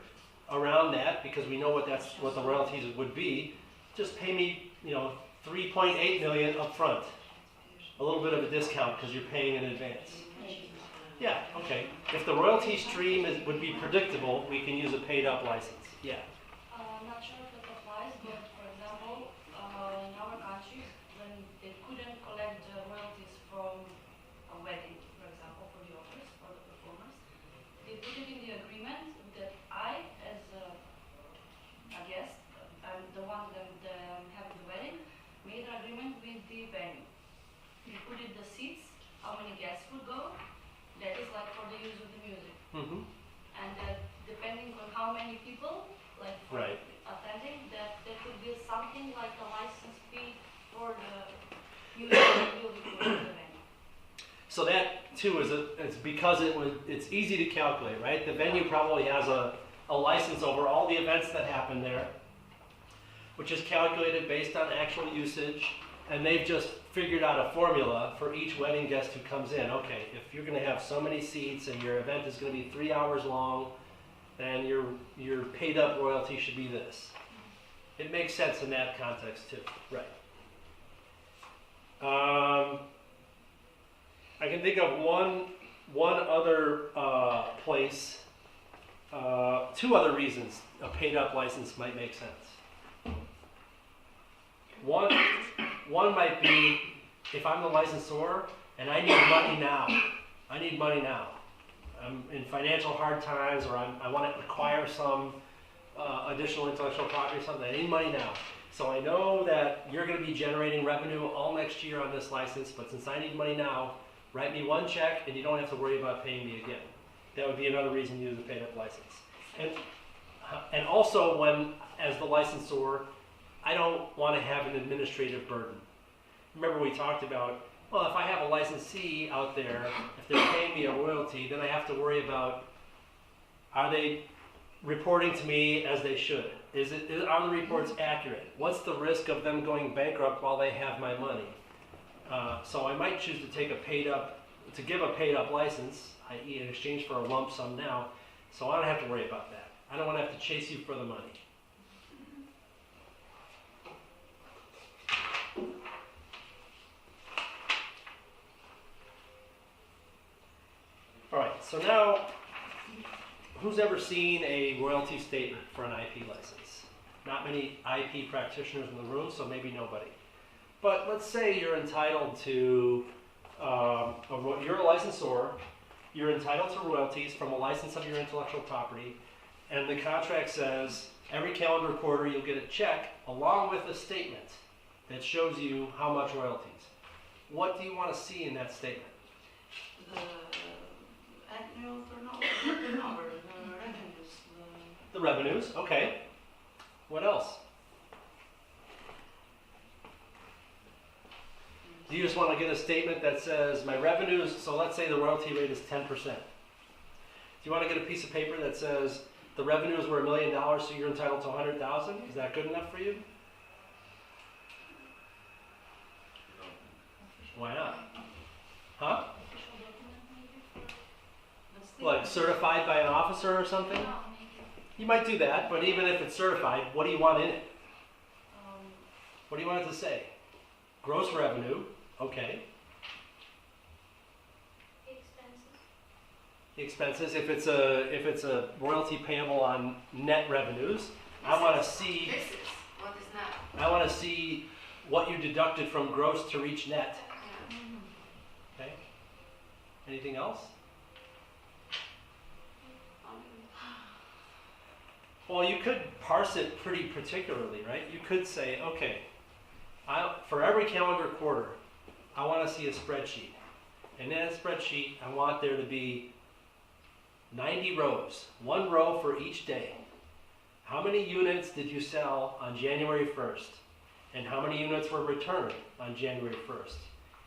around that, because we know what the royalties would be, just pay me, $3.8 million up front. A little bit of a discount because you're paying in advance. Yeah, okay. If the royalty stream would be predictable, we can use a paid up license. Yeah. I'm not sure if it applies, but for example, in our country, when they couldn't collect the royalties from a wedding, for example, for the authors, for the performers, they put it in the agreement that I, as a guest, I'm the one that having the wedding, made an agreement with the venue. We put in the seats, how many guests would go, that is like for the use of the music. Mm-hmm. And depending on how many people, like for Right. attending, that there could be something like a license fee for the use of the music for the venue. So that too it's because it's easy to calculate, right? The venue probably has a license over all the events that happen there, which is calculated based on actual usage, and they've just figured out a formula for each wedding guest who comes in. Okay, if you're going to have so many seats and your event is going to be 3 hours long, then your paid up royalty should be this. It makes sense in that context too, right? I can think of one other place, 2 other reasons a paid up license might make sense. One might be if I'm the licensor and I need money now. I need money now. I'm in financial hard times, or I want to acquire some additional intellectual property or something. I need money now. So I know that you're going to be generating revenue all next year on this license, but since I need money now, Write me one check and you don't have to worry about paying me again. That would be another reason to use a paid-up license. And also when, as the licensor, I don't want to have an administrative burden. Remember we talked about, well, if I have a licensee out there, if they're paying me a royalty, then I have to worry about, are they reporting to me as they should? Are the reports accurate? What's the risk of them going bankrupt while they have my money? So I might choose to give a paid up license, i.e. in exchange for a lump sum now, so I don't have to worry about that. I don't want to have to chase you for the money. All right, so now, who's ever seen a royalty statement for an IP license? Not many IP practitioners in the room, so maybe nobody. But let's say you're entitled to, you're a licensor, you're entitled to royalties from a license of your intellectual property, and the contract says every calendar quarter you'll get a check along with a statement that shows you how much royalties. What do you want to see in that statement? The annual turnover, the revenues. The revenues, okay. What else? Do you just want to get a statement that says my revenues, so let's say the royalty rate is 10%. Do you want to get a piece of paper that says the revenues were $1 million, so you're entitled to 100,000? Is that good enough for you? Why not? Huh? Like certified by an officer or something? You might do that, but even if it's certified, what do you want in it? What do you want it to say? Gross revenue, okay. Expenses. If it's a royalty payable on net revenues, I want to see. This is what is not. I want to see what you deducted from gross to reach net. Yeah. Okay. Anything else? Well, you could parse it pretty particularly, right? You could say, okay, for every calendar quarter, I want to see a spreadsheet. And in that spreadsheet, I want there to be 90 rows, one row for each day. How many units did you sell on January 1st? And how many units were returned on January 1st?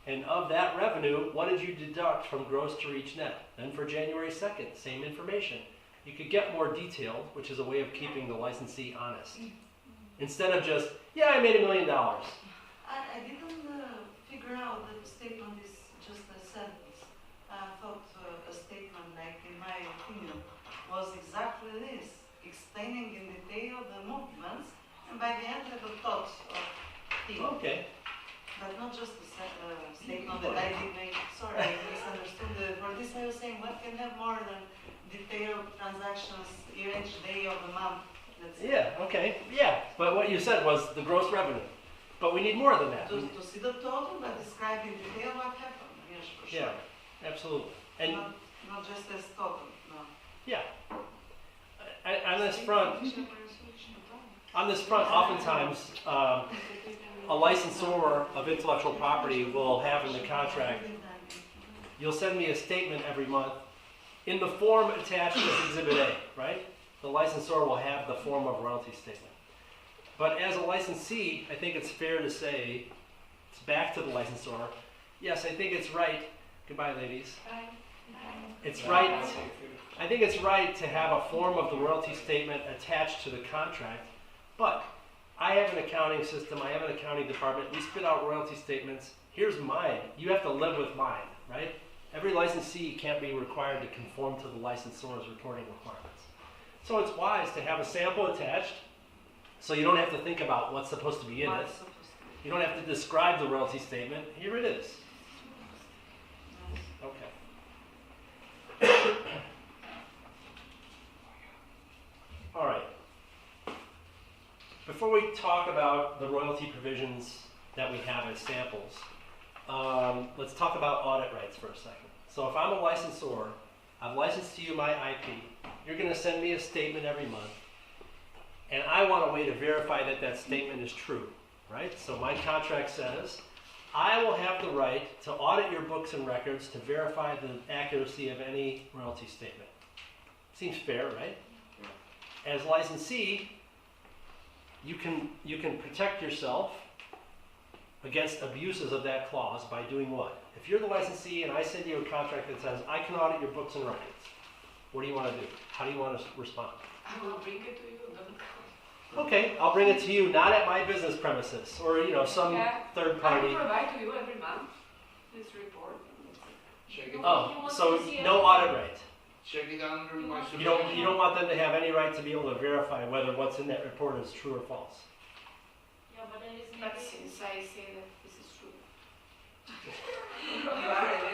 And of that revenue, what did you deduct from gross to reach net? Then for January 2nd, same information. You could get more detailed, which is a way of keeping the licensee honest. Instead of just, yeah, I made $1 million. I didn't figure out that the statement is just a sentence. I thought a statement, like in my opinion, was exactly this, explaining in detail the movements, and by the end have a thought of things. Okay. But not just a statement that I did make. Sorry, I misunderstood. For this I was saying, what can have more than detailed transactions each day of the month? Yeah, okay. Yeah, but what you said was the gross revenue. But we need more than that. To see the total, but describe in detail what happened. Yes, for sure. Yeah, absolutely. And not just as total, no. yeah. On this front, oftentimes, a licensor of intellectual property will have in the contract, you'll send me a statement every month in the form attached as Exhibit A, right? The licensor will have the form of royalty statement. But as a licensee, I think it's fair to say, it's back to the licensor, yes, I think it's right, goodbye ladies, it's right, I think it's right to have a form of the royalty statement attached to the contract, but I have an accounting system, I have an accounting department, we spit out royalty statements, here's mine, you have to live with mine, right? Every licensee can't be required to conform to the licensor's reporting requirements. So it's wise to have a sample attached, so you don't have to think about what's supposed to be in it. You don't have to describe the royalty statement. Here it is. Okay. All right. Before we talk about the royalty provisions that we have as samples, let's talk about audit rights for a second. So if I'm a licensor, I've licensed to you my IP, you're going to send me a statement every month, and I want a way to verify that that statement is true, right? So my contract says, I will have the right to audit your books and records to verify the accuracy of any royalty statement. Seems fair, right? As licensee, you can protect yourself against abuses of that clause by doing what? If you're the licensee and I send you a contract that says, I can audit your books and records, what do you want to do? How do you want to respond? I will bring it to you. Okay, I'll bring it to you, not at my business premises, or some Yeah. third I party. will provide to you every month this report. Check it, Oh, so no audit right. check it under my You don't want them to have any right to be able to verify whether what's in that report is true or false. Yeah, but then it's But maybe. since I say that this is true.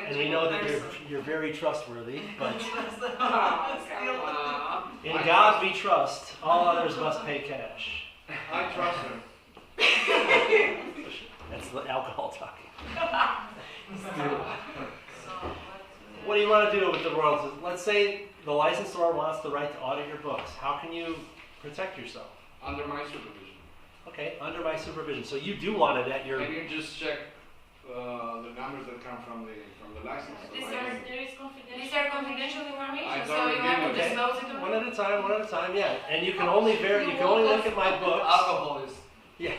And we know that you're very trustworthy, but Oh, come on. in God we trust. All others must pay cash. I trust her. That's the alcohol talking. So, What do you want to do with the royalties? Let's say the licensor wants the right to audit your books. How can you protect yourself? Under my supervision. Okay, under my supervision. So you do want it at your. Can you just check the numbers that come from the license? These So I are- can- There is confidential. These are confidential information, I so don't you have to reveal it. disclose it to One me. at a time, yeah. And you can only you can only look at my books. Alcohol is. Yeah,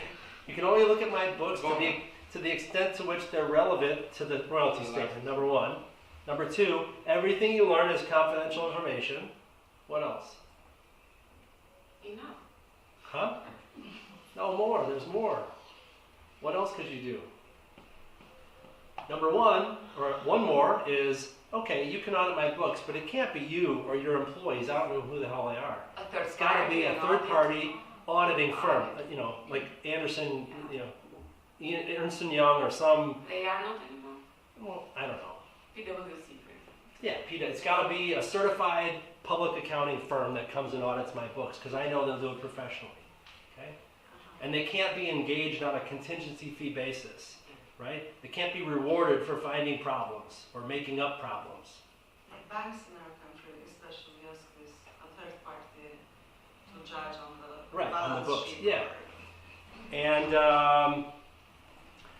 you can only look at my books to the extent to which they're relevant to the royalty statement. Number one. Number two, everything you learn is confidential information. What else? Enough. Huh? No more. There's more. What else could you do? Number one, or one more, is okay. You can audit my books, but it can't be you or your employees. I don't know who the hell they are. A third It's got to be a an third audit. party auditing firm. Like Anderson, Ernst & Young or some. They are not anymore. Well, I don't know. PwC, for example. Yeah, PETA. It's got to be a certified public accounting firm that comes and audits my books because I know they'll do it professionally. Okay? And they can't be engaged on a contingency fee basis, right? They can't be rewarded for finding problems or making up problems. like banks in our country especially ask this a third party to judge on the Right, on the balance books, sheet. yeah. And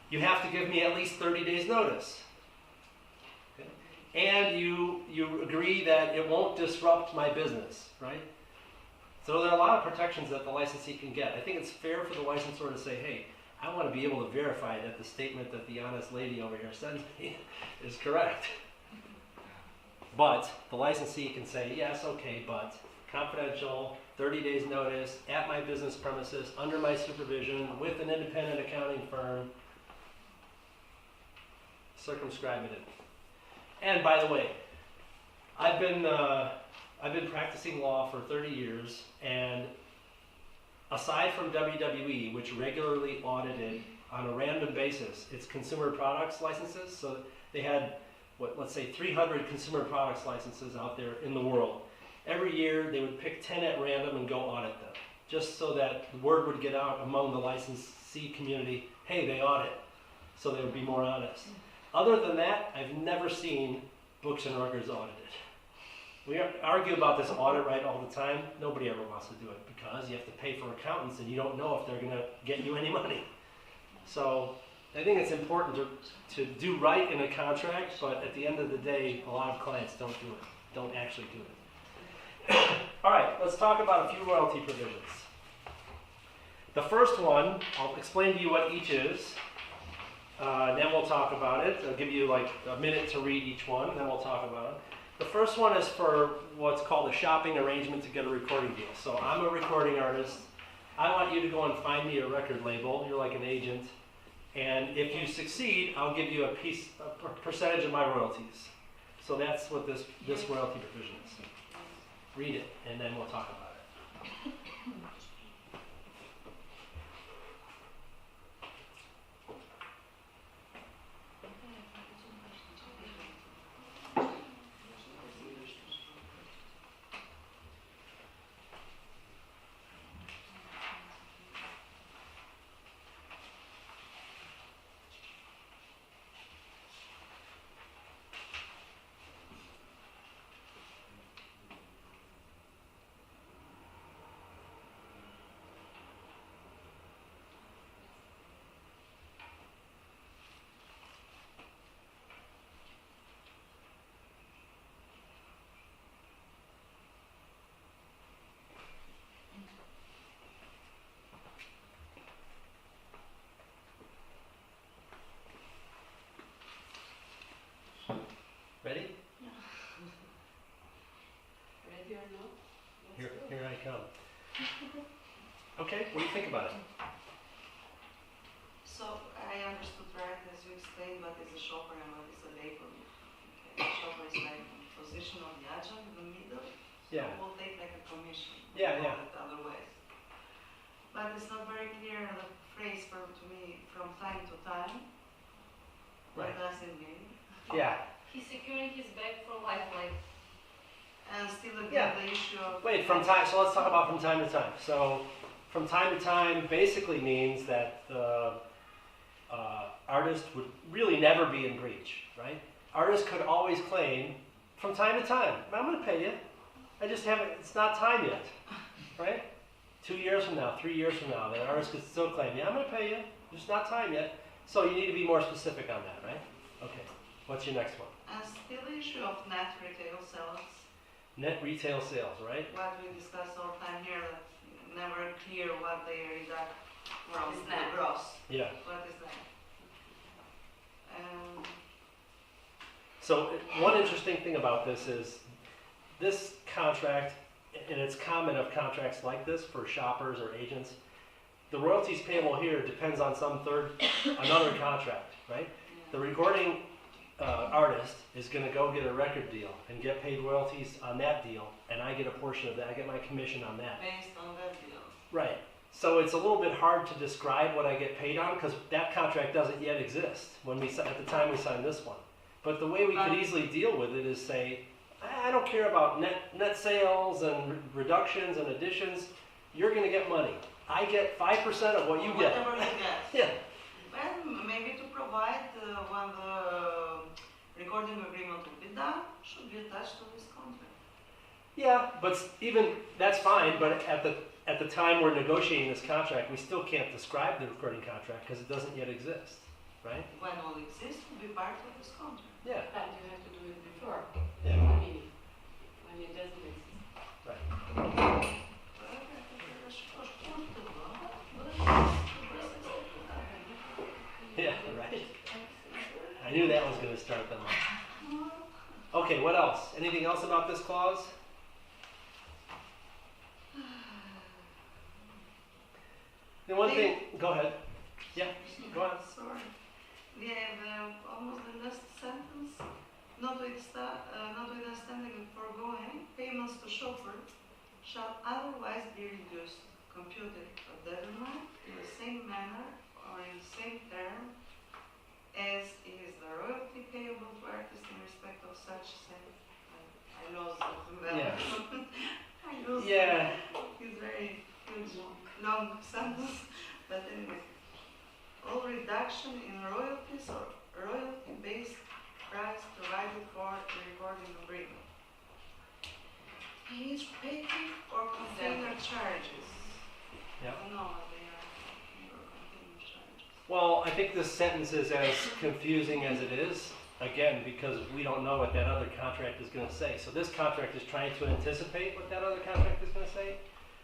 you have to give me at least 30 days notice. Okay? And you agree that it won't disrupt my business, right? So there are a lot of protections that the licensee can get. I think it's fair for the licensor to say, hey, I want to be able to verify that the statement that the honest lady over here sends me is correct. But the licensee can say, yes, okay, but confidential, 30 days notice, at my business premises, under my supervision, with an independent accounting firm, circumscribe it. And by the way, I've been practicing law for 30 years, and aside from WWE, which regularly audited on a random basis its consumer products licenses, so they had, let's say 300 consumer products licenses out there in the world. Every year they would pick 10 at random and go audit them, just so that the word would get out among the licensee community, hey, they audit, so they would be more honest. Other than that, I've never seen books and records audited. We argue about this audit right all the time. Nobody ever wants to do it because you have to pay for accountants and you don't know if they're going to get you any money. So I think it's important to do right in a contract, but at the end of the day, a lot of clients don't do it, don't actually do it. All right, let's talk about a few royalty provisions. The first one, I'll explain to you what each is, and then we'll talk about it. I'll give you like a minute to read each one, and then we'll talk about it. The first one is for what's called a shopping arrangement to get a recording deal. So I'm a recording artist. I want you to go and find me a record label. You're like an agent. And if you succeed, I'll give you a percentage of my royalties. So that's what this royalty provision is. Read it, and then we'll talk about it. a shopper and what is a label. Okay, the shopper is like the position of the agent in the middle. Yeah. So we'll take like a commission. Yeah, Call yeah. it otherwise. But it's not very clear the phrase to me from time to time. What Right. does it mean? Yeah. He's securing his bag for life, like. And still again Yeah. the issue of Wait, from time, so let's talk about from time to time. So, from time to time basically means that the artist would really never be in breach, right? Artists could always claim from time to time, I'm going to pay you. I just haven't, it's not time yet, right? 2 years from now, 3 years from now, the artist could still claim, yeah, I'm going to pay you, it's not time yet. So you need to be more specific on that, right? Okay, what's your next one? And still the issue of net retail sales. Net retail sales, right? What we discuss all the time here, that never clear what they deduct from Is the net. gross. Yeah. What is that? So one interesting thing about this is this contract, and it's common of contracts like this for shoppers or agents, the royalties payable here depends on another contract, right? The recording artist is going to go get a record deal and get paid royalties on that deal, and I get a portion of that. I get my commission on that. Based on that deal. Right. So it's a little bit hard to describe what I get paid on because that contract doesn't yet exist at the time we signed this one. But the way we could easily deal with it is say, I don't care about net sales and reductions and additions. You're going to get money. I get 5% of what you get. Whatever you get. Yeah. Well, maybe to provide when the recording agreement will be done, should be attached to this contract. Yeah, but even that's fine. But at the time we're negotiating this contract, we still can't describe the recording contract because it doesn't yet exist, right? When it will exist, will be part of this contract. Yeah. But you have to do it before. Yeah. I mean, when it doesn't exist. Right. Yeah. Right. I knew that was going to start them off. Okay. What else? Anything else about this clause? The one thing. Go ahead. Yeah. Go on. Sorry. We have almost the last sentence. Notwithstanding the foregoing, payments to chauffeur shall otherwise be reduced, computed, or determined in the same manner or in the same term as is the royalty payable to artists in respect of such same. I lost it. Yeah. I lost Yeah. It's very huge, long sentence, but anyway. All reduction in royalties or royalty-based price provided for the recording agreement. Page payment or container charges. Yeah. I don't know what they are. Or container charges. Well, I think this sentence is as confusing as it is, again, because we don't know what that other contract is going to say. So this contract is trying to anticipate what that other contract is going to say,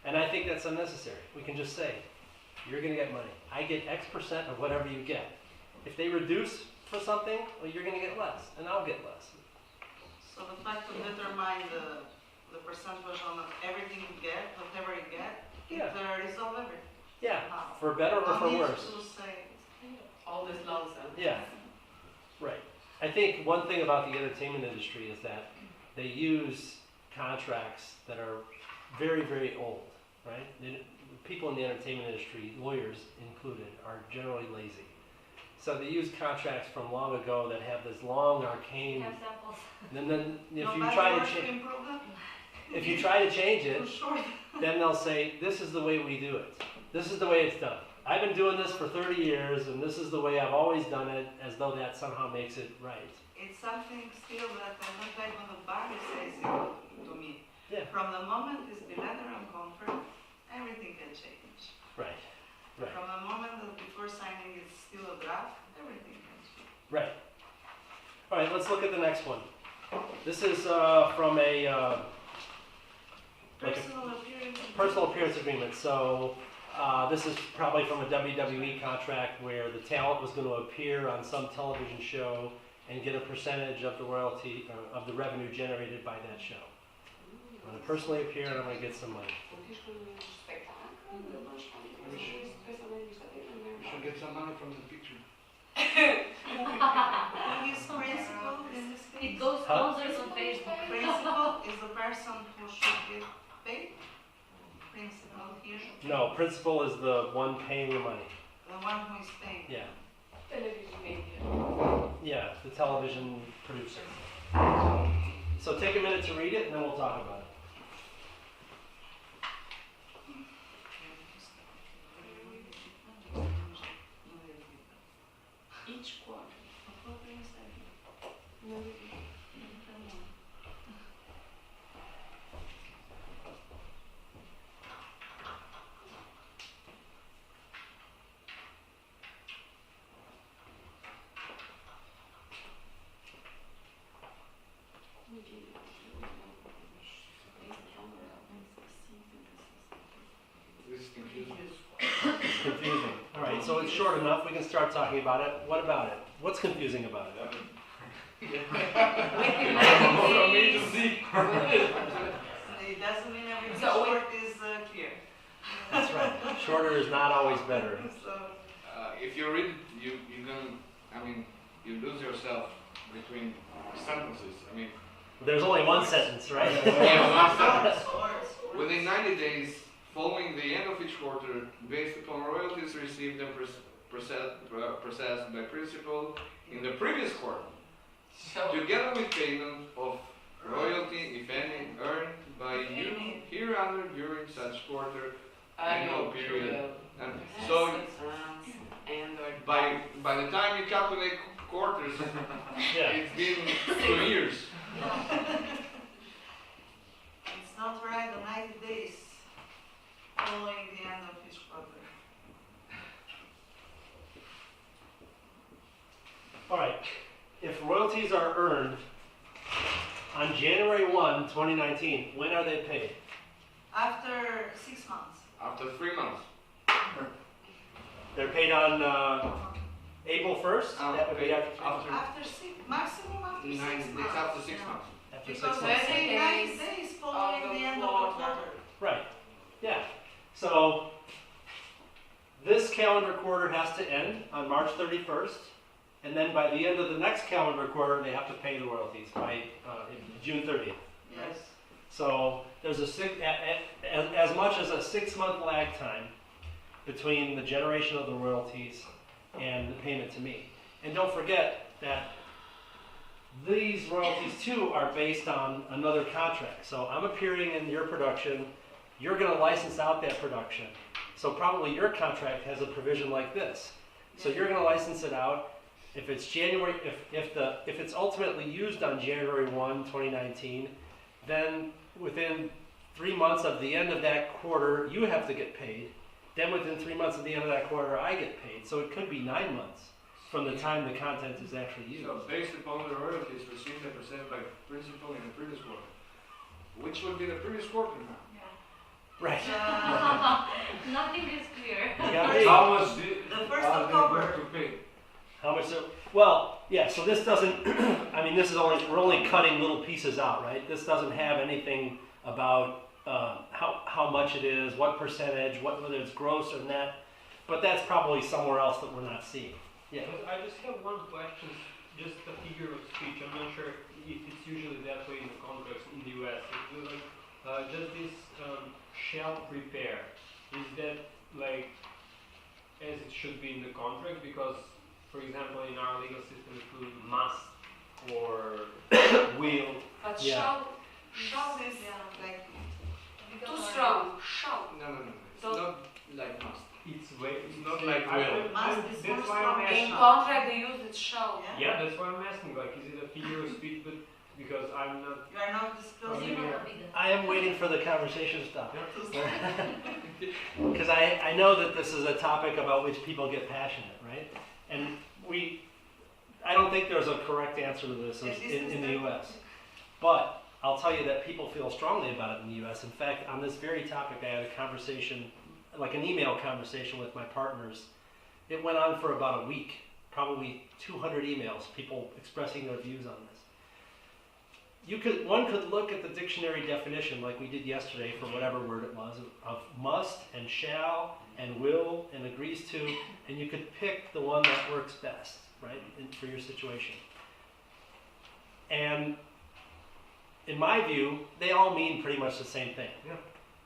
and I think that's unnecessary. We can just say, you're going to get money. I get X% of whatever you get. If they reduce for something, well, you're going to get less, and I'll get less. So the fact to determine the percentage on everything you get, whatever you get, Yeah. it resolve everything. Yeah, How? for better or for No need worse. to say, All this nonsense. Yeah, right. I think one thing about the entertainment industry is that they use contracts that are very, very old, right? People in the entertainment industry, lawyers included, are generally lazy. So they use contracts from long ago that have this long arcane. Have samples. And then if you nobody try to wants to change, improve that? if you try to change it, Too short. then they'll say, this is the way we do it. This is the way it's done. I've been doing this for 30 years, and this is the way I've always done it, as though that somehow makes it right. It's something still that I don't like when the bar says it to me. Yeah. From the moment it's the letter and confirmed, everything can change. Right, right, From the moment that before signing it's still a draft, everything can change. right. All right, let's look at the next one. This is from a like a personal appearance agreement. So this is probably from a WWE contract where the talent was going to appear on some television show and get a percentage of the royalty, of the revenue generated by that show. I'm going to personally appear and I'm going to get some money. We should get some money from the picture. Who is principal in this It case? goes Huh? sponsors on Facebook. Principal is the person who should get paid? Principal here, No, principal is the one paying the money. the one who is paying. Yeah, Television media. yeah, the television producer. So take a minute to read it, and then we'll talk about it. Each quarter. This is confusing. It's confusing. All right, so it's short enough. We can start talking about it. What about it? What's confusing about it? From A to Z. It doesn't mean every So short is clear. That's right. Shorter is not always better. So, If you read it, you're gonna, you lose yourself between sentences. There's only one sentence, right? Yeah, one sentence. or- Within 90 days following the end of each quarter, based upon royalties received and processed by principal in the previous quarter, together with payment of royalty, if any, earned by you hereunder during such quarter annual period. And so And or by the time you calculate quarters, Yeah. it's been 2 years. It's not right, the 90 days following the end of each quarter. All right. If royalties are earned on January 1, 2019, when are they paid? After 6 months. After 3 months. They're paid on April 1st? That would be after 3 months. After maximum after 6 9 months. days after 6 Yeah. months. After 6 Because months. they say 90 days following the end of the quarter. Right. Yeah. So this calendar quarter has to end on March 31st, and then by the end of the next calendar quarter, they have to pay the royalties by June 30th. Yes. So there's as much as a 6-month lag time between the generation of the royalties and the payment to me. And don't forget that these royalties too are based on another contract. So I'm appearing in your production, you're going to license out that production. So probably your contract has a provision like this. So you're going to license it out. If it's January, if it's ultimately used on January 1, 2019, then within 3 months of the end of that quarter, you have to get paid. Then within 3 months of the end of that quarter, I get paid. So it could be 9 months from the time the content is actually used. So based upon the royalties received and presented by principal in the previous quarter, which would be the previous quarter now? Right. Nothing is clear. You got me? How much did The 1st are of they October. going to pay? How much? Well, yeah. So this doesn't. I mean, we're only cutting little pieces out, right? This doesn't have anything about how much it is, what percentage, whether it's gross or net. But that's probably somewhere else that we're not seeing. Yeah. But I just have one question, just a figure of speech. I'm not sure if it's usually that way in the contracts in the US. Does this shall prepare, is that like as it should be in the contract? Because, for example, in our legal system it will must or will. But Yeah. shall is Like, too strong. Shall. No. It's So- not like must. It's way. It's not like will. Must is That's more why I'm strong. In asking. contract they use it shall. Yeah? Yeah, that's why I'm asking. Like, is it a figure of speech? But because I'm not. You are not disclosing. Maybe Zero not. forbidden. I am waiting for the conversation to stop. Because I know that this is a topic about which people get passionate, right? And I don't think there's a correct answer to this in the U.S. But I'll tell you that people feel strongly about it in the U.S. In fact, on this very topic, I had a conversation, like an email conversation with my partners. It went on for about a week, probably 200 emails, people expressing their views on this. One could look at the dictionary definition like we did yesterday for whatever word it was, of must and shall and will and agrees to, and you could pick the one that works best, right, for your situation. And in my view, they all mean pretty much the same thing. Yeah.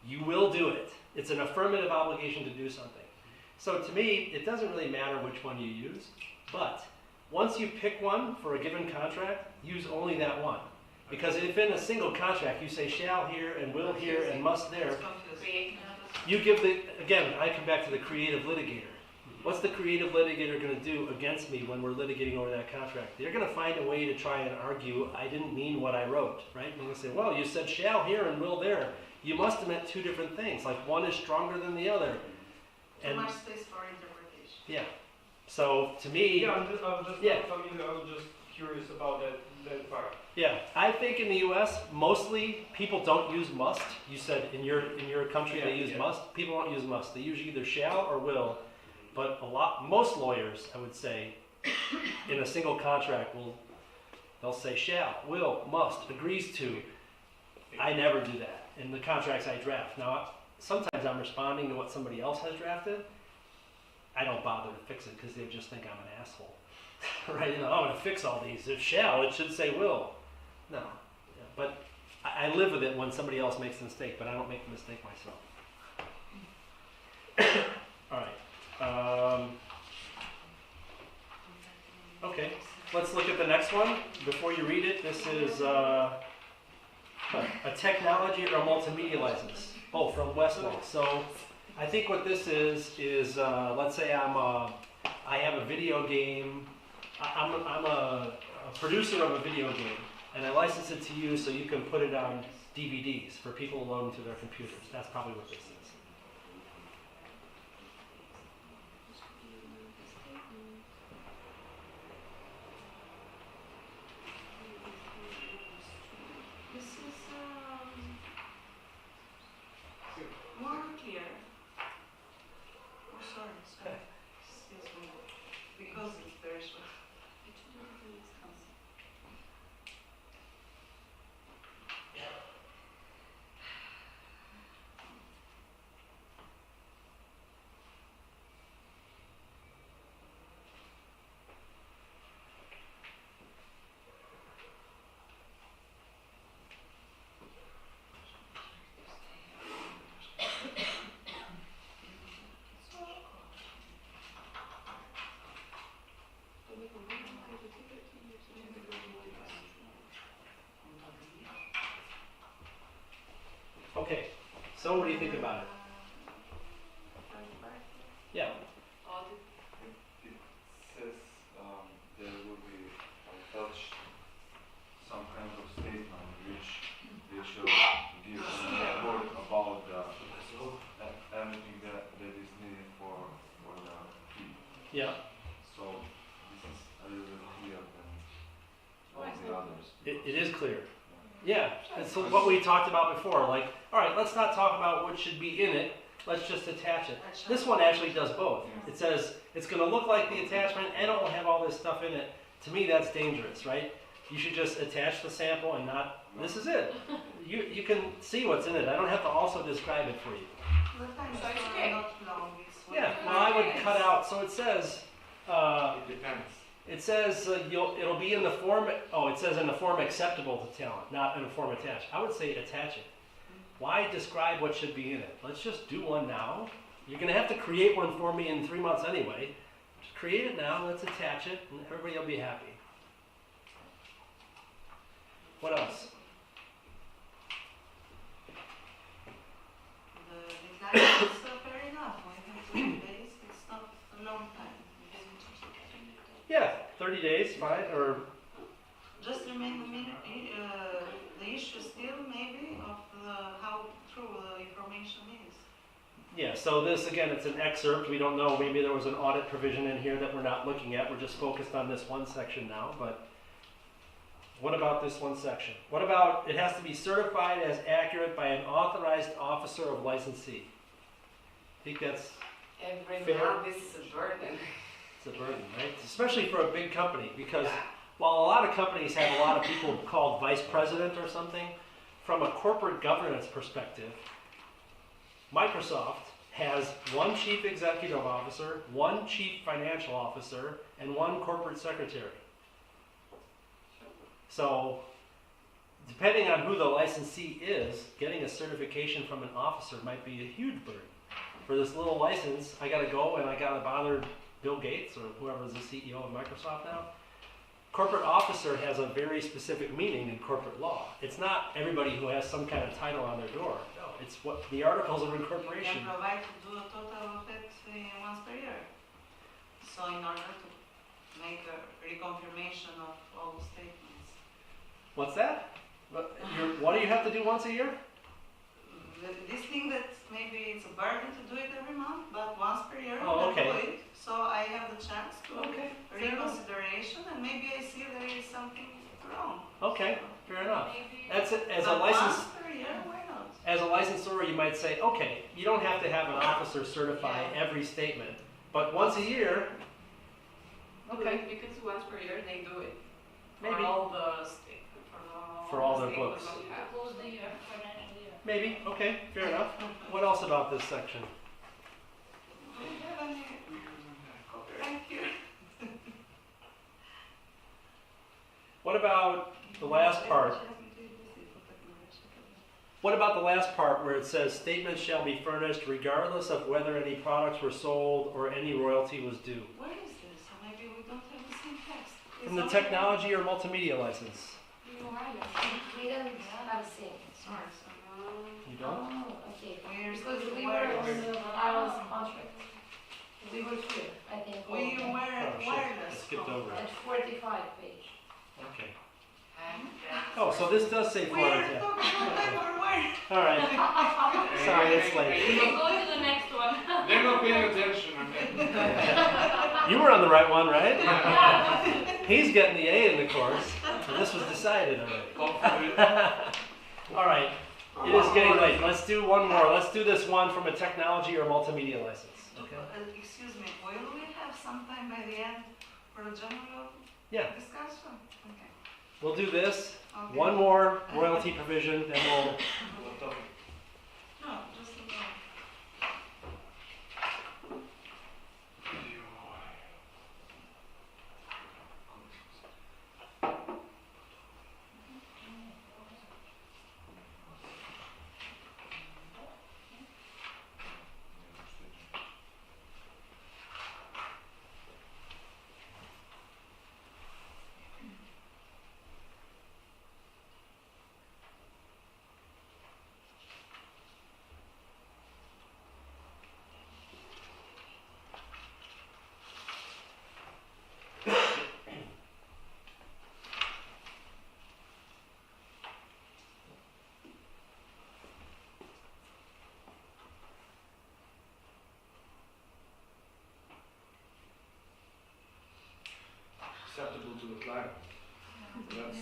You will do it. It's an affirmative obligation to do something. So to me, it doesn't really matter which one you use, but once you pick one for a given contract, use only that one. Because if in a single contract you say shall here and will here and must there, It's confusing. Create. you give the, again, I come back to the creative litigator. What's the creative litigator going to do against me when we're litigating over that contract? They're going to find a way to try and argue, I didn't mean what I wrote, right? And they're going to say, well, you said shall here and will there. You must have meant two different things, like one is stronger than the other. Too And much space for interpretation. yeah, so to me, Yeah, I was just Yeah. not familiar, I was just curious about that part. yeah, I think in the U.S. mostly people don't use must. You said in your country they use Yeah. must. People don't use must. They use either shall or will. But most lawyers, I would say, in a single contract they'll say shall, will, must, agrees to. I never do that in the contracts I draft. Now sometimes I'm responding to what somebody else has drafted. I don't bother to fix it because they just think I'm an asshole. Right? You know, I'm going to fix all these. If shall, it should say will. No. Yeah, but I live with it when somebody else makes a mistake, but I don't make the mistake myself. All right. Okay. Let's look at the next one. Before you read it, this is a technology or multimedia license. Oh, from Westlaw. So I think what this is let's say I have a video game. I'm a producer of a video game, and I license it to you so you can put it on DVDs for people to load into their computers. That's probably what this is. This is more clear. Oh, sorry. Excuse me. Because it's very short. Okay. So what do you think about it? Yeah. Audit. It says there will be attached some kind of statement which they should give a report about everything that is needed for the fee. Yeah. So this is a little bit clearer than all the others. It is clear. Yeah, it's what we talked about before. Like, all right, let's not talk about what should be in it. Let's just attach it. This one actually does both. It says it's going to look like the attachment and it will have all this stuff in it. To me, that's dangerous, right? You should just attach the sample and not, this is it. You can see what's in it. I don't have to also describe it for you. The times So it's are okay. not long. It's Yeah, well, I would cut out, so it says, It depends. it says it'll be in the form, it says in the form acceptable to talent, not in the form attached. I would say attach it. Why describe what should be in it? Let's just do one now. You're going to have to create one for me in 3 months anyway. Just create it now, let's attach it, and everybody will be happy. What else? The deadline is fair enough. I think 20 days, it's not a long time. Yeah, 30 days, fine, or Just remain the issue still maybe of how true the information is. yeah, so this, again, it's an excerpt. We don't know, maybe there was an audit provision in here that we're not looking at. We're just focused on this one section now, but what about this one section? What about, it has to be certified as accurate by an authorized officer of licensee. I think that's, Every Fair. month, this is a burden. it's a burden, right? Especially for a big company, because while a lot of companies have a lot of people called vice president or something, from a corporate governance perspective, Microsoft has one chief executive officer, one chief financial officer, and one corporate secretary. So, depending on who the licensee is, getting a certification from an officer might be a huge burden. For this little license, I gotta go and I gotta bother Bill Gates or whoever's the CEO of Microsoft now. Corporate officer has a very specific meaning in corporate law. It's not everybody who has some kind of title on their door. No, it's what the articles of You incorporation. can provide to do a total of it once per year. So in order to make a reconfirmation of all statements. What's that? What do you have to do once a year? This thing that maybe it's a burden to do it every month, but once per year Oh, I okay. do it. So I have the chance to Okay, fair enough. reconsideration, and maybe I see there is something wrong. Okay, fair enough. Maybe That's it. As a But license, once per year, why not? as a licensor, you might say, okay, you don't have to have an officer certify Yeah. every statement, but once a year, okay, Because once per year they do it. maybe, For all the For all their statements books. that we have. close the year, financial year. maybe, okay, fair enough. What else about this section? Do you have any copyright here? What about the last part? What about the last part where it says statements shall be furnished regardless of whether any products were sold or any royalty was due? Where is this? Maybe we don't have the same text. From the technology or multimedia license? We don't have a same. Sorry, You don't? Oh, okay. We're Because still we were wireless. on the wireless contract. We were here, I think. We were Oh, shit. I wireless. skipped over it. At 45 page. Okay. Oh, so this does say We're Florida talking Tech. about paper wire. All right. Sorry, it's late. Go to the next one. They're not paying attention, okay? You were on the right one, right? Yeah. He's getting the A in the course, and this was decided already. All right. It is getting late. Let's do one more. Let's do this one from a technology or multimedia license. Okay. Excuse me, will we have some time by the end for a general Yeah. discussion? Okay. We'll do this. Okay. One more royalty provision, then we'll. No, just a moment. Acceptable to the client. That's,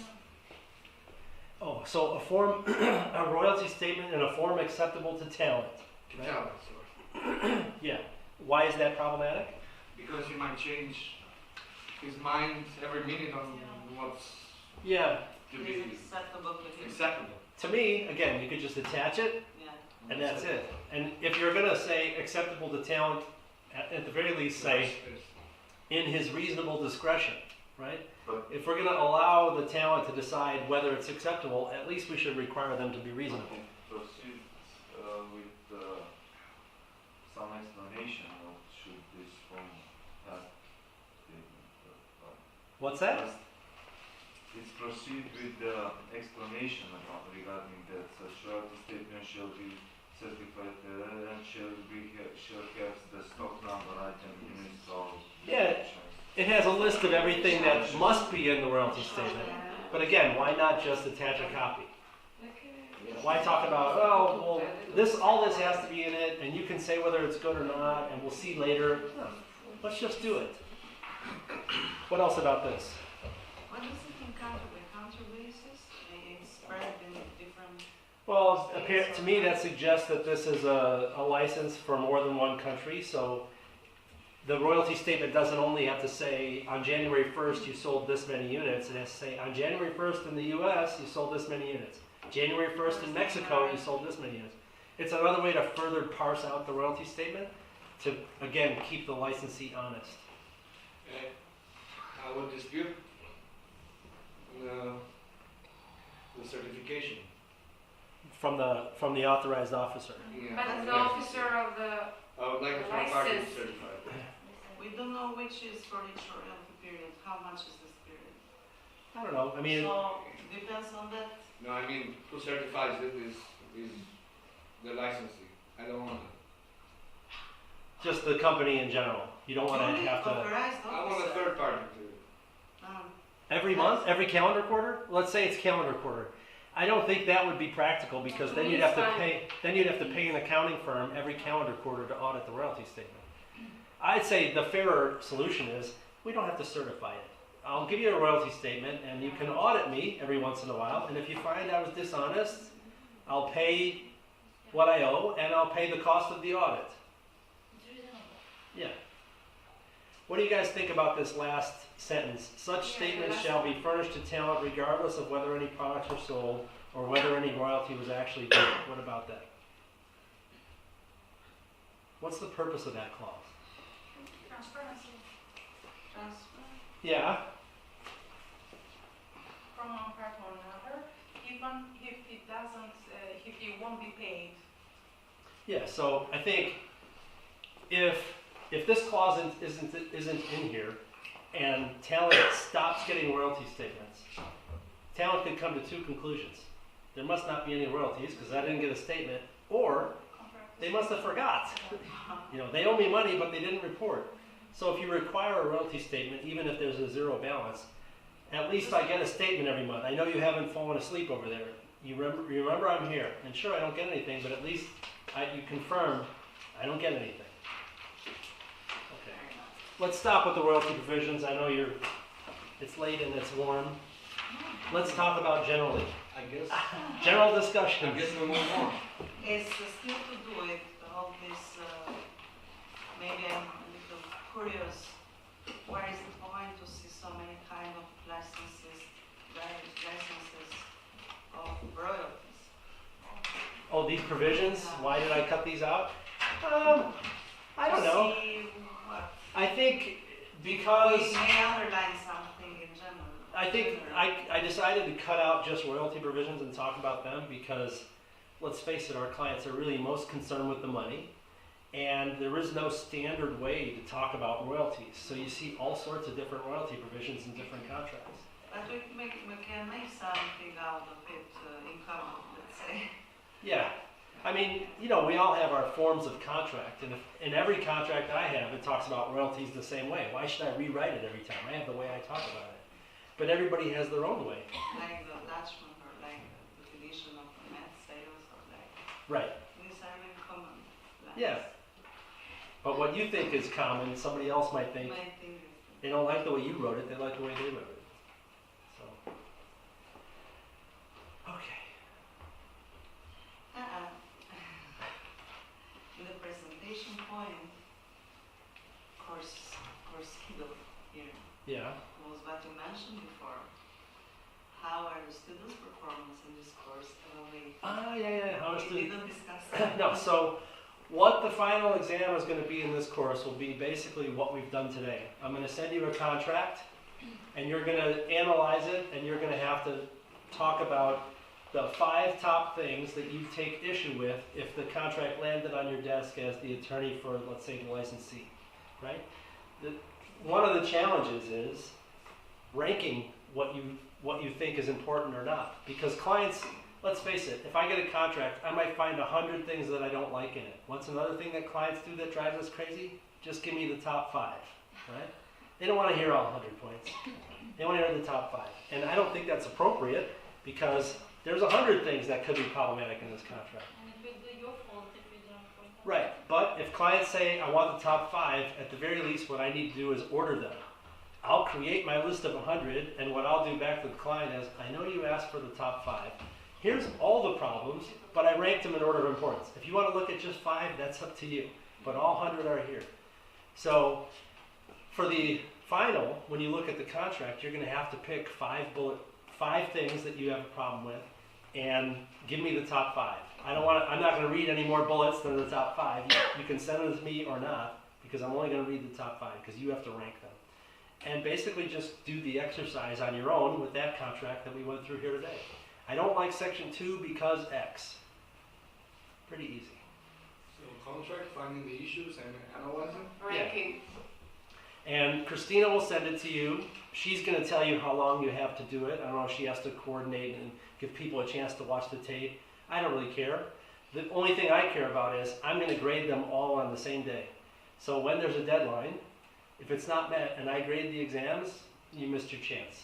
Oh, so a form, a royalty statement in a form acceptable to talent. Right? talent, sorry. Yeah. Why is that problematic? Because he might change his mind every minute on what's Yeah. to Is be acceptable to him? acceptable. To me, again, you could just attach it, Yeah. and that's it. And if you're gonna say acceptable to talent, at the very least say in his reasonable discretion, right? But If we're gonna allow the talent to decide whether it's acceptable, at least we should require them to be reasonable. proceed with some explanation what should this form have statement. What's that? Let's proceed with the explanation regarding that such royalty statement shall be certified and shall have the stock number item in its all. Yeah. It has a list of everything that must be in the royalty statement. But again, why not just attach a copy? Why talk about, oh, well, all this has to be in it, and you can say whether it's good or not, and we'll see later. No, let's just do it. What else about this? What does it encounter? The counter basis? It's spread in different. Well, to me, that suggests that this is a license for more than one country, so the royalty statement doesn't only have to say, on January 1st, you sold this many units. It has to say, on January 1st in the US, you sold this many units. January 1st in Mexico, you sold this many units. It's another way to further parse out the royalty statement to, again, keep the licensee honest. I would dispute the certification. From the authorized officer. Yeah. But the officer of the, I would like a third party to license. certify. We don't know which is for each royalty period, how much is this period. I don't know. I mean, So, depends on that. No, I mean, who certifies it is the licensee. I don't want it. just the company in general. You don't want to Only have to authorized I want a officer. third party to. every month, every calendar quarter. Let's say it's calendar quarter. I don't think that would be practical because then you'd have to pay. Then you'd have to pay an accounting firm every calendar quarter to audit the royalty statement. I'd say the fairer solution is we don't have to certify it. I'll give you a royalty statement and you can audit me every once in a while. And if you find I was dishonest, I'll pay what I owe and I'll pay the cost of the audit. Yeah. What do you guys think about this last sentence? Such statements shall be furnished to talent regardless of whether any products were sold or whether any royalty was actually paid. What about that? What's the purpose of that clause? Transparency Transfer. Yeah. from one part to another, even if it doesn't, if it won't be paid. Yeah, so I think if this clause isn't in here and talent stops getting royalty statements, talent could come to two conclusions. There must not be any royalties because I didn't get a statement, or they must have forgot. You know, they owe me money but they didn't report. So if you require a royalty statement, even if there's a zero balance, at least I get a statement every month. I know you haven't fallen asleep over there. You remember I'm here. And sure, I don't get anything, but at least you confirm I don't get anything. Okay. Let's stop with the royalty provisions. I know it's late and it's warm. Let's talk about generally. I guess. General discussion. I guess we move on. It's still to do with all this, maybe I'm a little curious, where is it going to see so many kind of licenses of royalties? Oh, these provisions? Why did I cut these out? I don't know. See what, I think we because may underline something in general. I think I decided to cut out just royalty provisions and talk about them because, let's face it, our clients are really most concerned with the money, and there is no standard way to talk about royalties. So you see all sorts of different royalty provisions in different contracts. But we can make something out of it in common, let's say. Yeah. I mean, you know, we all have our forms of contract, and if in every contract I have, it talks about royalties the same way. Why should I rewrite it every time? I have the way I talk about it. But everybody has their own way. Like the Dutchman or like the definition of net sales or like Right. these are in common. Like, Yeah. But what you think is common, somebody else might think my thing is they don't like the way you wrote it, they like the way they wrote it. So. Okay. in the presentation point, course kiddo here Yeah. was what you mentioned before. How are the students' performance in this course evaluated? Yeah. How We students? didn't discuss that. No, so what the final exam is going to be in this course will be basically what we've done today. I'm going to send you a contract, and you're going to analyze it, and you're going to have to talk about the 5 top things that you take issue with if the contract landed on your desk as the attorney for, let's say, the licensee, right? One of the challenges is ranking what you think is important or not, because clients, let's face it, if I get a contract, I might find 100 things that I don't like in it. What's another thing that clients do that drives us crazy? Just give me the top 5, right? They don't want to hear all 100 points. They want to hear the top 5. And I don't think that's appropriate because there's 100 things that could be problematic in this contract. And it will be your fault if you don't point out. Right, but if clients say, I want the top 5, at the very least what I need to do is order them. I'll create my list of 100, and what I'll do back to the client is, I know you asked for the top 5. Here's all the problems, but I ranked them in order of importance. If you want to look at just 5, that's up to you. But all 100 are here. So for the final, when you look at the contract, you're going to have to pick 5 things that you have a problem with, and give me the top 5. I'm not gonna read any more bullets than the top 5. You can send them to me or not, because I'm only gonna read the top 5, because you have to rank them. And basically just do the exercise on your own with that contract that we went through here today. I don't like section 2 because X. Pretty easy. So contract, finding the issues and analyzing? Ranking. And Christina will send it to you. She's going to tell you how long you have to do it. I don't know if she has to coordinate and give people a chance to watch the tape. I don't really care. The only thing I care about is I'm going to grade them all on the same day. So when there's a deadline, if it's not met and I grade the exams, you missed your chance.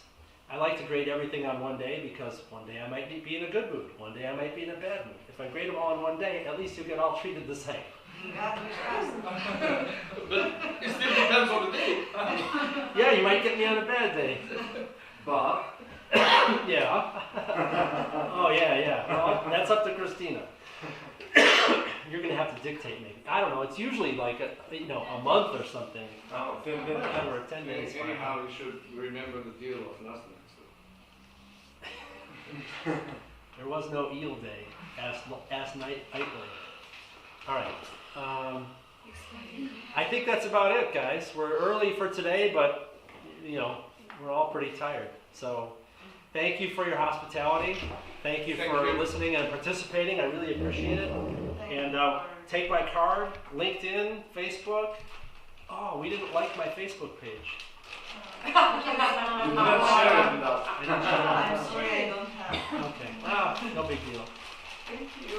I like to grade everything on one day because one day I might be in a good mood, one day I might be in a bad mood. If I grade them all in one day, at least you get all treated the same. God, we trust. But it still depends on the day. Yeah, you might get me on a bad day. But Yeah. Oh, yeah. Well, that's up to Christina. You're gonna have to dictate maybe. I don't know. It's usually like a month or something. Whatever, 10 days. fine. Anyhow, you should remember the deal of last night. So. There was no eel day. Ask night Eitling. All right. I think that's about it, guys. We're early for today, but we're all pretty tired. So, thank you for your hospitality. Thank you for listening and participating. I really appreciate it. And take my card, LinkedIn, Facebook. Oh, we didn't like my Facebook page. you did not share it with us. I didn't share it. I'm sorry, I don't have. Okay. Well, no big deal. Thank you.